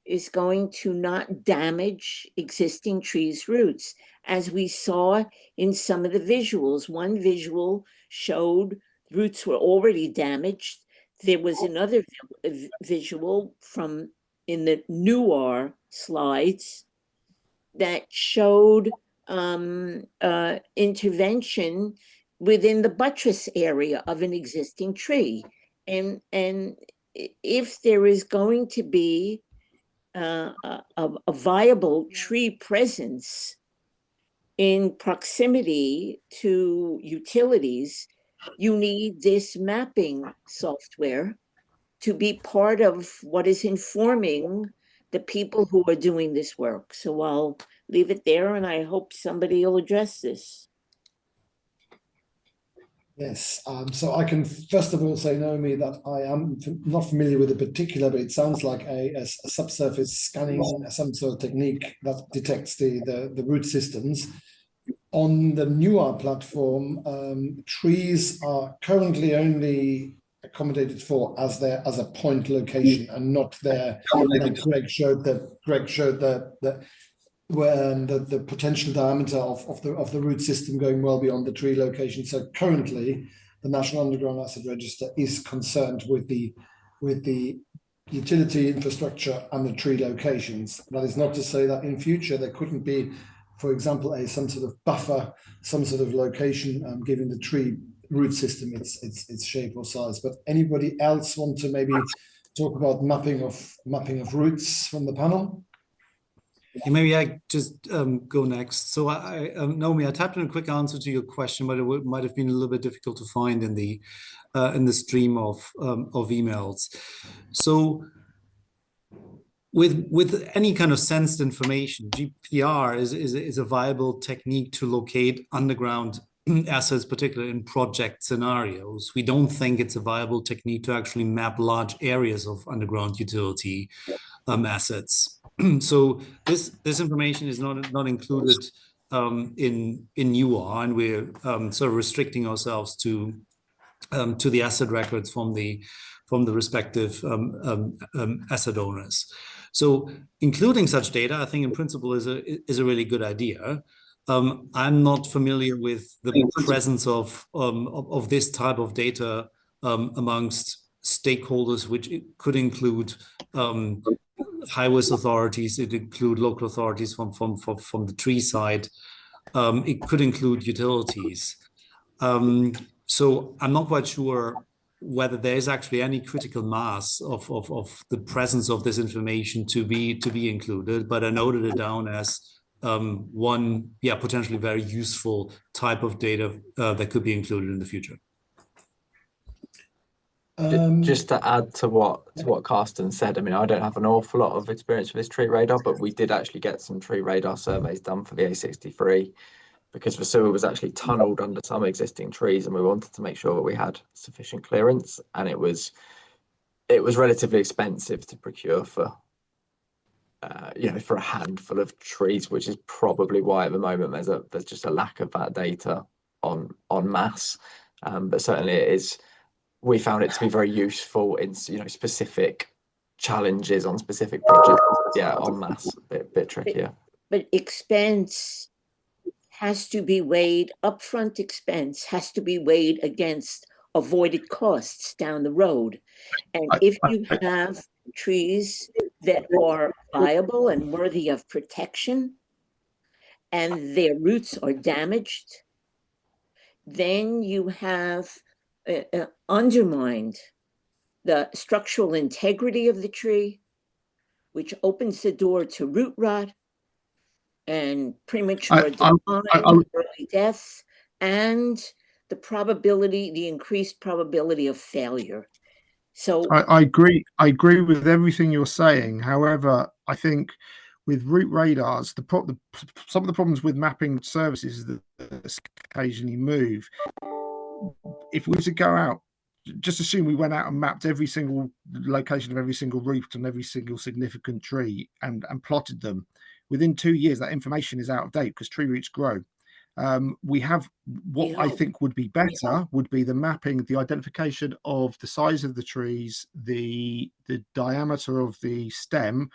is going to not damage existing trees' roots. As we saw in some of the visuals, one visual showed roots were already damaged. There was another visual from in the NUAR slides that showed intervention within the buttress area of an existing tree. And if there is going to be a viable tree presence in proximity to utilities, you need this mapping software to be part of what is informing the people who are doing this work. So I'll leave it there, and I hope somebody will address this. Yes, so I can first of all say, Naomi, that I am not familiar with it particular, but it sounds like a subsurface scanning, some sort of technique that detects the root systems. On the NUAR platform, trees are currently only accommodated for as a point location and not there. Greg showed the potential diameter of the root system going well beyond the tree location. So currently, the National Underground Asset Register is concerned with the utility infrastructure and the tree locations. That is not to say that in future there couldn't be, for example, some sort of buffer, some sort of location, giving the tree root system its shape or size. But anybody else want to maybe talk about mapping of roots from the panel? Yeah, maybe I just go next. So Naomi, I typed in a quick answer to your question, but it might have been a little bit difficult to find in the stream of emails. So with any kind of sensed information, GPR is a viable technique to locate underground assets, particularly in project scenarios. We don't think it's a viable technique to actually map large areas of underground utility assets. So this information is not included in NUAR, and we're sort of restricting ourselves to the asset records from the respective asset owners. So including such data, I think in principle is a really good idea. I'm not familiar with the presence of this type of data amongst stakeholders, which could include highways authorities, it include local authorities from the tree side, it could include utilities. So I'm not quite sure whether there is actually any critical mass of the presence of this information to be included, but I noted it down as one potentially very useful type of data that could be included in the future. Just to add to what Carsten said, I mean, I don't have an awful lot of experience with this tree radar, but we did actually get some tree radar surveys done for the A63 because the sewer was actually tunneled under some existing trees, and we wanted to make sure that we had sufficient clearance, and it was relatively expensive to procure for for a handful of trees, which is probably why at the moment there's just a lack of that data en masse. But certainly it is. We found it to be very useful in specific challenges on specific projects. Yeah, en masse, a bit trickier. But expense has to be weighed, upfront expense has to be weighed against avoided costs down the road. And if you have trees that are viable and worthy of protection and their roots are damaged, then you have undermined the structural integrity of the tree, which opens the door to root rot and premature decline, early death, and the increased probability of failure. So I agree with everything you're saying. However, I think with route radars, some of the problems with mapping services is that occasionally move. If we were to go out, just assume we went out and mapped every single location of every single root and every single significant tree and plotted them, within 2 years that information is out of date because tree roots grow. We have what I think would be better would be the mapping, the identification of the size of the trees, the diameter of the stem,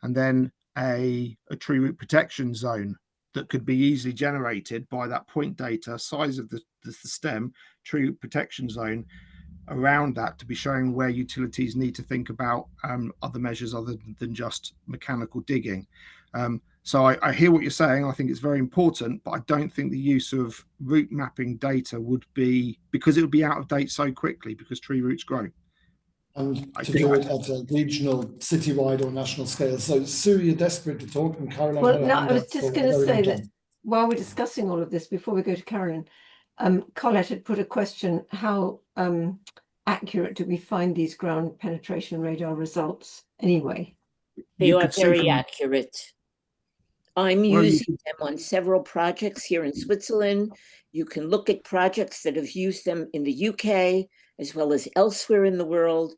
and then a tree root protection zone that could be easily generated by that point data, size of the stem, tree root protection zone around that, to be showing where utilities need to think about other measures other than just mechanical digging. So I hear what you're saying. I think it's very important, but I don't think the use of route mapping data would be, because it would be out of date so quickly because tree roots grow. And to do it at a regional, citywide or national scale. So Sue, you're desperate to talk, and Caroline. Well, no, I was just going to say that while we're discussing all of this, before we go to Caroline, Colette had put a question: how accurate do we find these ground penetration radar results anyway? They are very accurate. I'm using them on several projects here in Switzerland. You can look at projects that have used them in the UK as well as elsewhere in the world.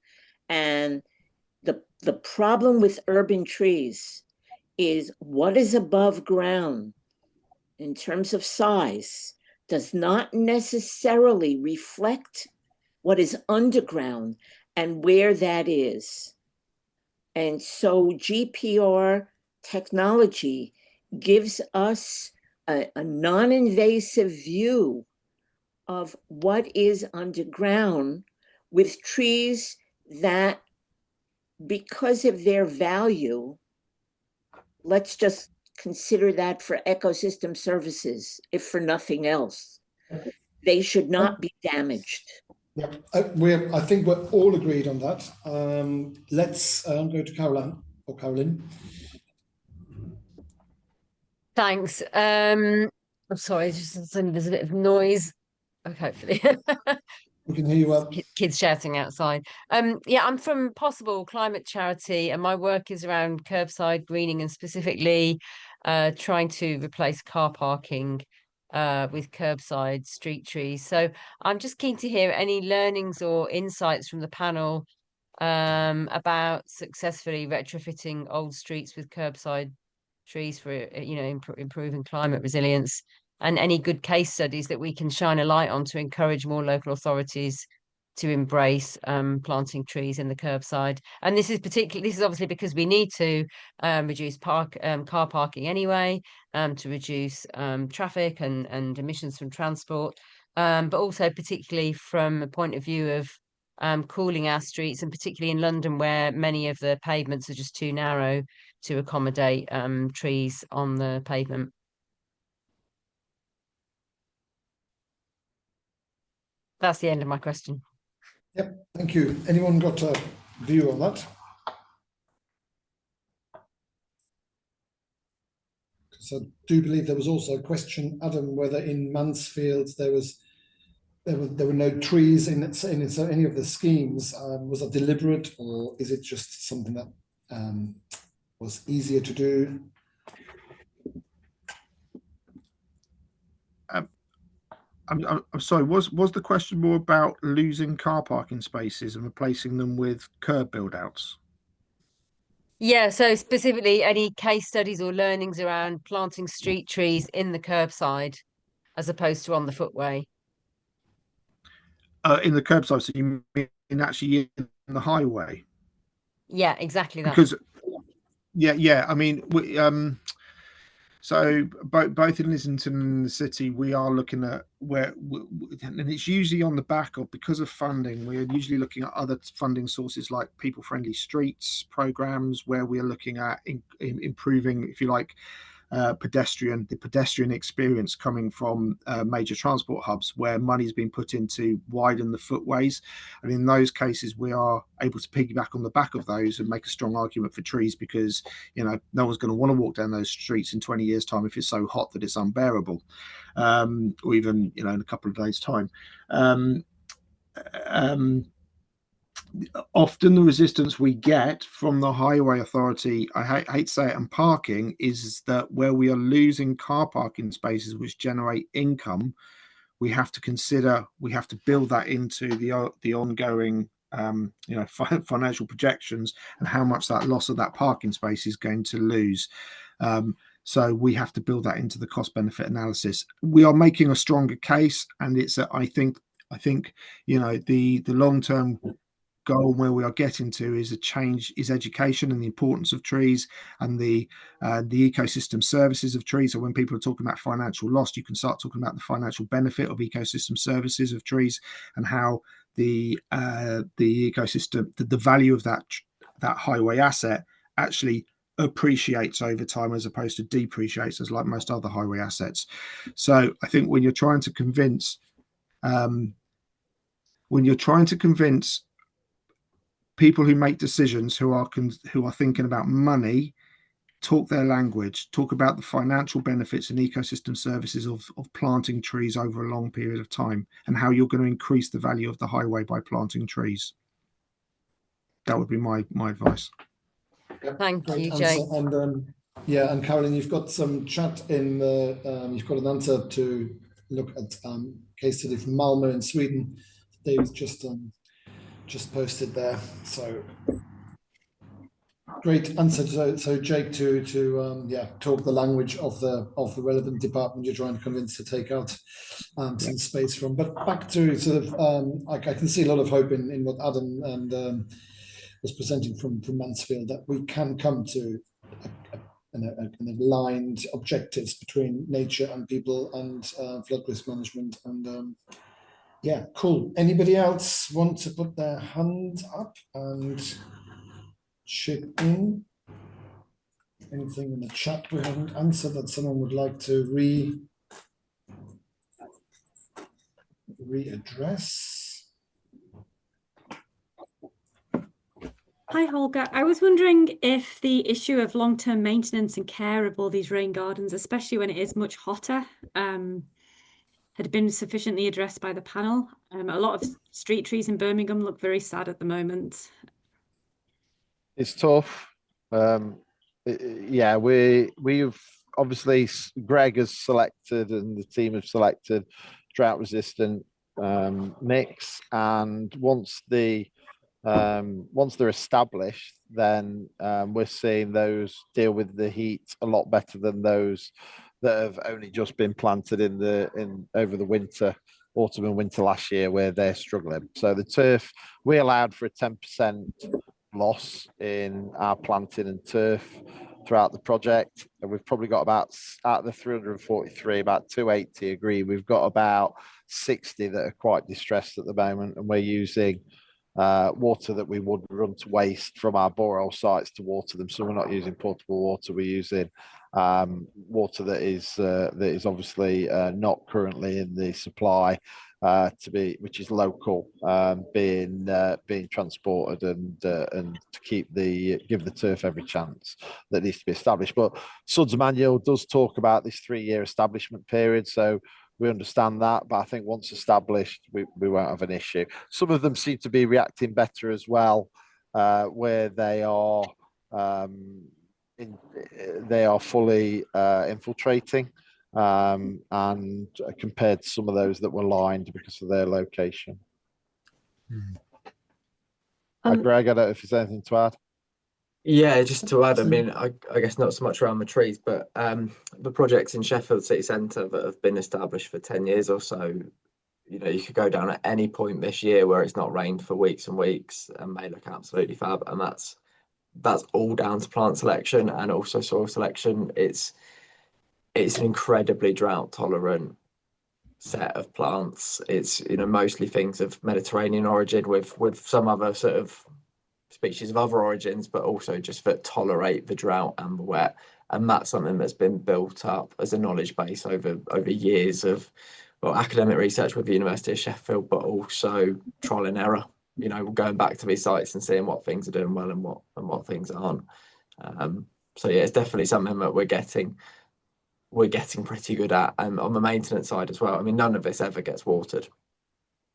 And the problem with urban trees is what is above ground in terms of size does not necessarily reflect what is underground and where that is. And so GPR technology gives us a non-invasive view of what is underground with trees that, because of their value, let's just consider that for ecosystem services, if for nothing else, they should not be damaged. Yeah, I think we're all agreed on that. Let's go to Caroline or Caroline. Thanks. I'm sorry, there's a bit of noise. Okay, hopefully. We can hear you well. Kids shouting outside. Yeah, I'm from Possible Climate Charity, and my work is around curbside greening and specifically trying to replace car parking with curbside street trees. So I'm just keen to hear any learnings or insights from the panel about successfully retrofitting old streets with curbside trees for improving climate resilience, and any good case studies that we can shine a light on to encourage more local authorities to embrace planting trees in the curbside. And this is obviously because we need to reduce car parking anyway, to reduce traffic and emissions from transport, but also particularly from a point of view of cooling our streets, and particularly in London, where many of the pavements are just too narrow to accommodate trees on the pavement. That's the end of my question. Yep, thank you. Anyone got a view on that? So I do believe there was also a question, Adam, whether in Mansfield there were no trees in any of the schemes. Was that deliberate, or is it just something that was easier to do? I'm sorry, was the question more about losing car parking spaces and replacing them with curb build-outs? Yeah, so specifically any case studies or learnings around planting street trees in the curbside as opposed to on the footway? In the curbside, so you mean actually in the highway? Yeah, exactly that. Because yeah, I mean, so both in Islington and the city, we are looking at and it's usually on the back of, because of funding, we're usually looking at other funding sources like people-friendly streets programs, where we're looking at improving, if you like, the pedestrian experience coming from major transport hubs, where money's been put in to widen the footways. And in those cases, we are able to piggyback on the back of those and make a strong argument for trees, because no one's going to want to walk down those streets in 20 years time if it's so hot that it's unbearable, or even in a couple of days time. Often the resistance we get from the highway authority, I hate to say it, and parking, is that where we are losing car parking spaces which generate income, we have to build that into the ongoing financial projections, and how much that loss of that parking space is going to lose. So we have to build that into the cost benefit analysis. We are making a stronger case, and it's I think the long-term goal where we are getting to is education and the importance of trees, and the ecosystem services of trees. So when people are talking about financial loss, you can start talking about the financial benefit of ecosystem services of trees, and how the ecosystem, the value of that highway asset actually appreciates over time as opposed to depreciates, as like most other highway assets. So I think when you're trying to convince people who make decisions, who are thinking about money, talk their language, talk about the financial benefits and ecosystem services of planting trees over a long period of time, and how you're going to increase the value of the highway by planting trees. That would be my advice. Thank you, answer. Jake. And Carolyn, you've got some chat in you've got an answer to look at case study from Malmö in Sweden. Dave's just posted there. So great answer. So Jake, to talk the language of the relevant department you're trying to convince to take out some space from. But back to sort of I can see a lot of hope in what Adam and was presenting from Mansfield, that we can come to aligned objectives between nature and people, and flood risk management. And yeah, cool. Anybody else want to put their hand up and chip in? Anything in the chat we haven't answered that someone would like to readdress? Hi, Holger. I was wondering if the issue of long-term maintenance and care of all these rain gardens, especially when it is much hotter, had been sufficiently addressed by the panel. A lot of street trees in Birmingham look very sad at the moment. It's tough. Yeah, we've obviously, Greg has selected and the team have selected drought resistant mix, and once they're established, then we're seeing those deal with the heat a lot better than those that have only just been planted over the winter, autumn and winter last year, where they're struggling. So the turf, we allowed for a 10% loss in our planting and turf throughout the project, and we've probably got about, out of the 343, about 280 agree. We've got about 60 that are quite distressed at the moment, and we're using water that we would run to waste from our borehole sites to water them. So we're not using potable water, we're using water that is obviously not currently in the supply, which is local, being transported, and to give the turf every chance that needs to be established. But SuDS manual does talk about this 3-year establishment period, so we understand that, but I think once established, we won't have an issue. Some of them seem to be reacting better as well, where they are fully infiltrating, and compared to some of those that were lined because of their location. Greg, I don't know if there's anything to add. Yeah, just to add, I mean, I guess not so much around the trees, but the projects in Sheffield City Centre that have been established for 10 years or so, you know, you could go down at any point this year where it's not rained for weeks and weeks and may look absolutely fab. And that's all down to plant selection and also soil selection. It's an incredibly drought tolerant set of plants. It's, you know, mostly things of Mediterranean origin with some other sort of species of other origins, but also just that tolerate the drought and the wet. And that's something that's been built up as a knowledge base over years of, well, academic research with the University of Sheffield, but also trial and error, you know, going back to these sites and seeing what things are doing well and what things aren't. So yeah, it's definitely something that we're getting pretty good at. And on the maintenance side as well, I mean, none of this ever gets watered.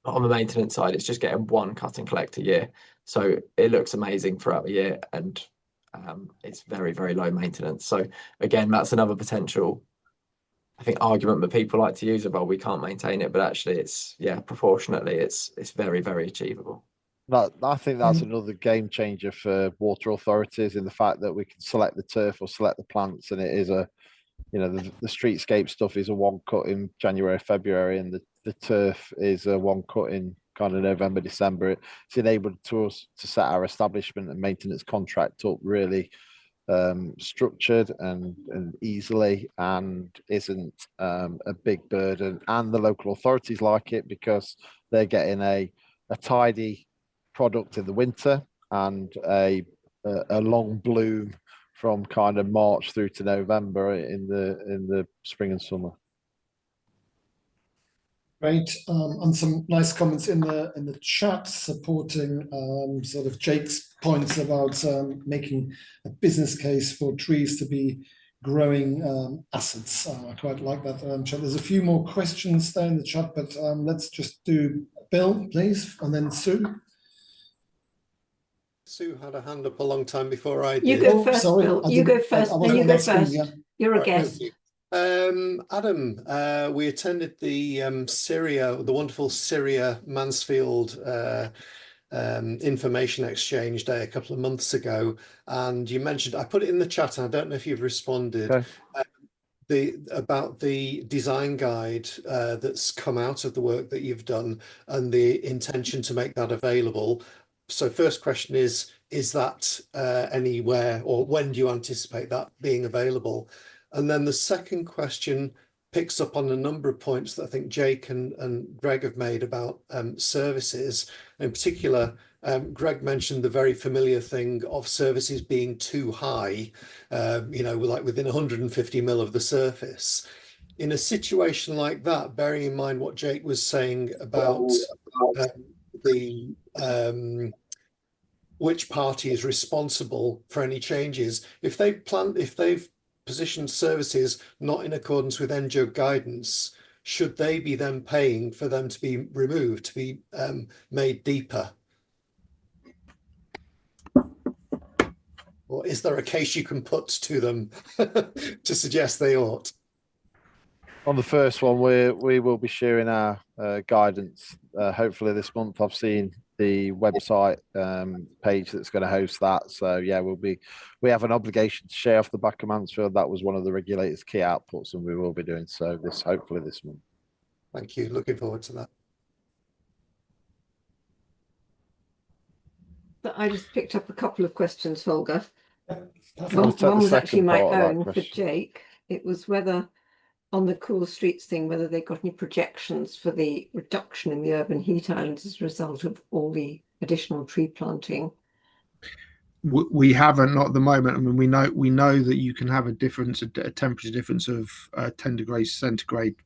But on the maintenance side, it's just getting one cut and collect a year. So it looks amazing throughout the year, and it's very, very low maintenance. So again, that's another potential, I think, argument that people like to use about we can't maintain it, but actually it's, yeah, proportionately, it's very, very achievable. I think that's another game changer for water authorities, in the fact that we can select the turf or select the plants, and it is a, you know, the streetscape stuff is a one cut in January, February, and the turf is a one cut in kind of November, December. It's enabled us to set our establishment and maintenance contract up really structured and easily, and isn't a big burden. And the local authorities like it because they're getting a tidy product in the winter and a long bloom from kind of March through to November in the spring and summer. Great, and some nice comments in the chat supporting sort of Jake's points about making a business case for trees to be growing assets. I quite like that chat. There's a few more questions there in the chat, but let's just do Bill, please, and then Sue. Sue had a hand up a long time before I did. You go first, sorry, Bill. You go first. No, you go first. Yeah. You're a Right, guest. Adam, we attended the the wonderful Syria Mansfield information exchange day a couple of months ago, and you mentioned, I put it in the chat, and I don't know if you've responded. Okay. About the design guide that's come out of the work that you've done and the intention to make that available. So first question is that anywhere, or when do you anticipate that being available? And then the second question picks up on a number of points that I think Jake and Greg have made about services. In particular, Greg mentioned the very familiar thing of services being too high, you know, like within 150 mil of the surface. In a situation like that, bearing in mind what Jake was saying about which party is responsible for any changes, if they've positioned services not in accordance with NGO guidance, should they be then paying for them to be removed, to be made deeper? Or is there a case you can put to them to suggest they ought? On the first one, we will be sharing our guidance hopefully this month. I've seen the website page that's going to host that. So yeah, we have an obligation to share off the back of Mansfield. That was one of the regulators' key outputs, and we will be doing so hopefully this month. Thank you. Looking forward to that. I just picked up a couple of questions, Holger. Perfect. One was actually my part of that own for question. Jake. It was whether on the cool streets thing, whether they got any projections for the reduction in the urban heat islands as a result of all the additional tree planting. We haven't, not at the moment. I mean, we know that you can have a difference, a temperature difference of 10 degrees centigrade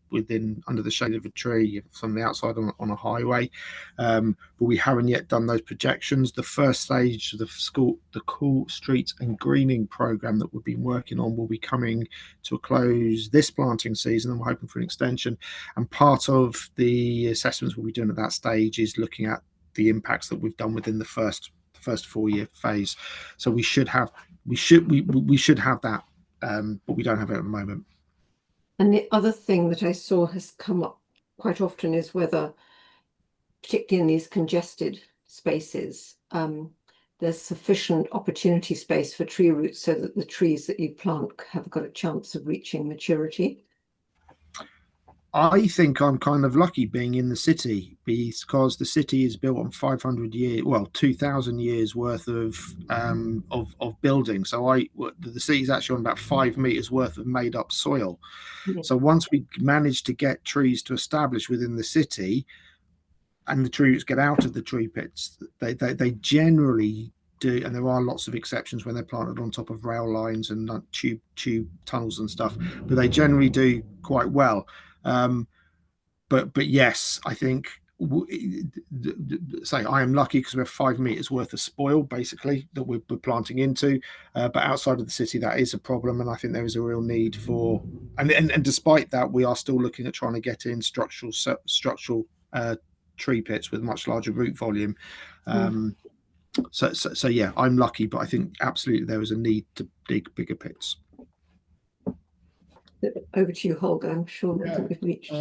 under the shade of a tree from the outside on a highway, but we haven't yet done those projections. The first stage of the Cool Streets and Greening program that we've been working on will be coming to a close this planting season, and we're hoping for an extension. And part of the assessments we'll be doing at that stage is looking at the impacts that we've done within the first 4-year phase. So we should have that, but we don't have it at the moment. And the other thing that I saw has come up quite often is whether, particularly in these congested spaces, there's sufficient opportunity space for tree roots so that the trees that you plant have got a chance of reaching maturity. I think I'm kind of lucky being in the city, because the city is built on 2,000 years worth of building. So the city is actually on about 5 meters worth of made up soil. Yeah. So once we manage to get trees to establish within the city, and the trees get out of the tree pits, they generally do, and there are lots of exceptions when they're planted on top of rail lines and tube tunnels and stuff, but they generally do quite well. But yes, I think I am lucky because we have 5 meters worth of spoil basically that we're planting into, but outside of the city that is a problem, and I think there is a real need for, and despite that, we are still looking at trying to get in structural tree pits with much larger root volume. So yeah, I'm lucky, but I think absolutely there is a need to dig bigger pits. Over to you, Holger. I'm sure we've reached.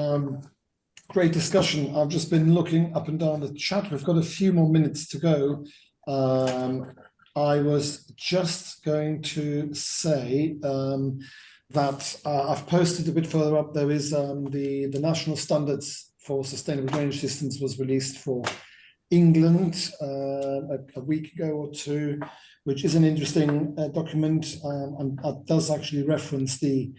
Great discussion. I've just been looking up and down the chat. We've got a few more minutes to go. I was just going to say that I've posted a bit further up. There is the national standards for sustainable drainage systems was released for England a week ago or two, which is an interesting document, and that does actually reference the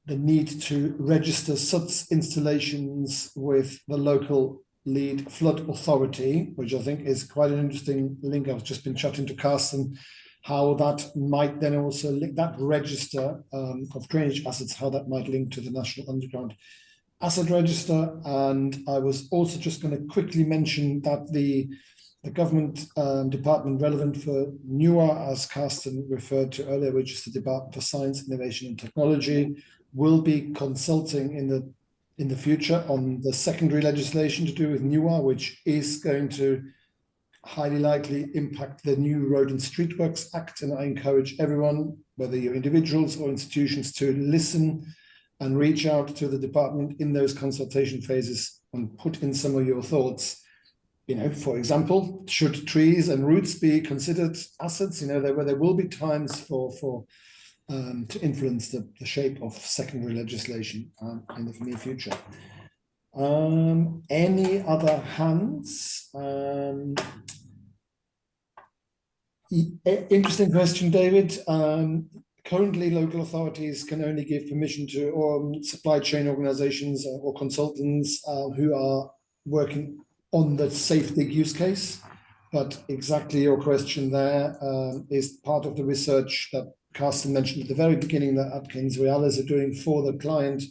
need to register SuDS installations with the local lead flood authority, which I think is quite an interesting link. I've just been chatting to Carsten, how that might then also link that register of drainage assets, how that might link to the National Underground Asset Register. And I was also just going to quickly mention that the government department relevant for NUAR, as Carsten referred to earlier, which is the Department for Science, Innovation and Technology, will be consulting in the future on the secondary legislation to do with NUAR, which is going to highly likely impact the new Road and Street Works Act. And I encourage everyone, whether you're individuals or institutions, to listen and reach out to the department in those consultation phases and put in some of your thoughts. You know, for example, should trees and roots be considered assets? You know, there will be times to influence the shape of secondary legislation in the near future. Any other hands? Interesting question, David. Currently, local authorities can only give permission to supply chain organizations or consultants who are working on the safe dig use case. But exactly your question there is part of the research that Carsten mentioned at the very beginning that Atkins Reales are doing for the client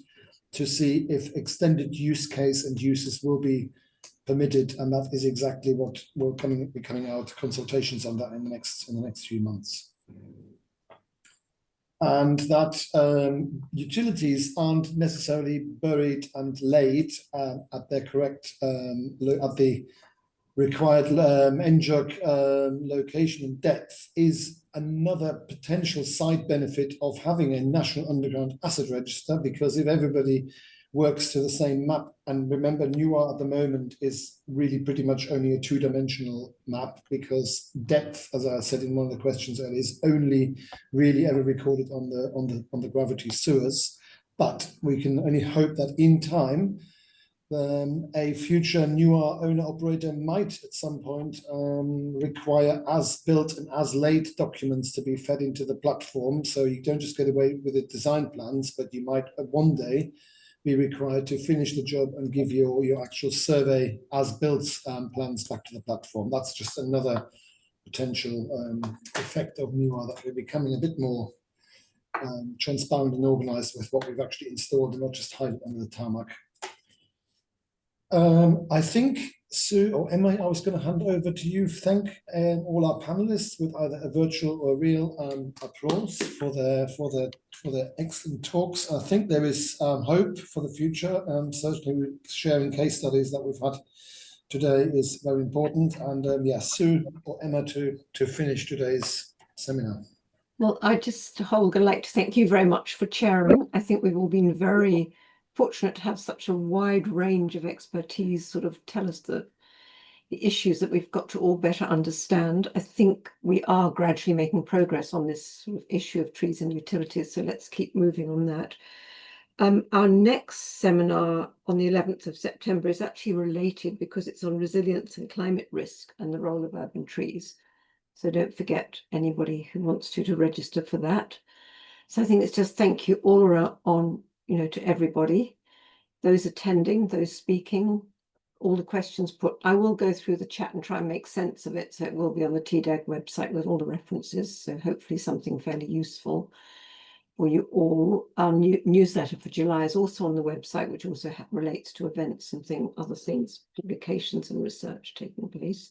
to see if extended use case and uses will be permitted, and that is exactly what will be coming out, consultations on that in the next few months. and that utilities aren't necessarily buried and laid at their correct, at the required NJOG location and depth is another potential side benefit of having a national underground asset register, because if everybody works to the same map, and remember NUAR at the moment is really pretty much only a two-dimensional map, because depth, as I said in one of the questions earlier, is only really ever recorded on the gravity sewers. But we can only hope that in time a future NUAR owner-operator might at some point require as-built and as-laid documents to be fed into the platform. So you don't just get away with the design plans, but you might one day be required to finish the job and give your actual survey as-built plans back to the platform. That's just another potential effect of NUAR, that we're becoming a bit more transparent and organized with what we've actually installed and not just hide it under the tarmac. I think, Sue or Emma, I was going to hand over to you. Thank all our panelists with either a virtual or real applause for their excellent talks. I think there is hope for the future, and certainly with sharing case studies that we've had today is very important. And yeah, Sue or Emma to finish today's seminar. Well, I just, Holger, like to thank you very much for chairing. I think we've all been very fortunate to have such a wide range of expertise sort of tell us the issues that we've got to all better understand. I think we are gradually making progress on this sort of issue of trees and utilities, so let's keep moving on that. Our next seminar on the 11th of September is actually related, because it's on resilience and climate risk and the role of urban trees. So don't forget, anybody who wants to register for that. So I think it's just thank you all on, to everybody, those attending, those speaking, all the questions put. I will go through the chat and try and make sense of it. So it will be on the TDAG website with all the references. So hopefully something fairly useful for you all. Our newsletter for July is also on the website, which also relates to events and other things, publications and research taking place.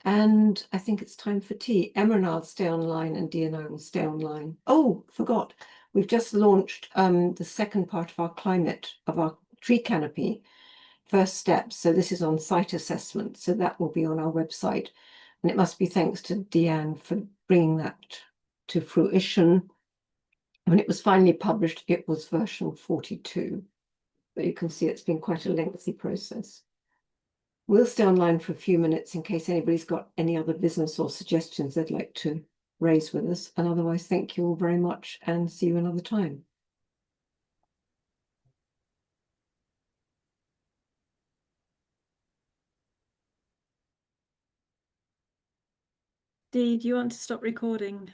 And I think it's time for tea. Emma and I'll stay online, and Dee and I will stay online. Oh, forgot. We've just launched the second part of our tree canopy, first steps. So this is on site assessment. So that will be on our website. And it must be thanks to Deanne for bringing that to fruition. When it was finally published, it was version 42. But you can see it's been quite a lengthy process. We'll stay online for a few minutes in case anybody's got any other business or suggestions they'd like to raise with us. And otherwise, thank you all very much and see you another time. Dee, do you want to stop recording?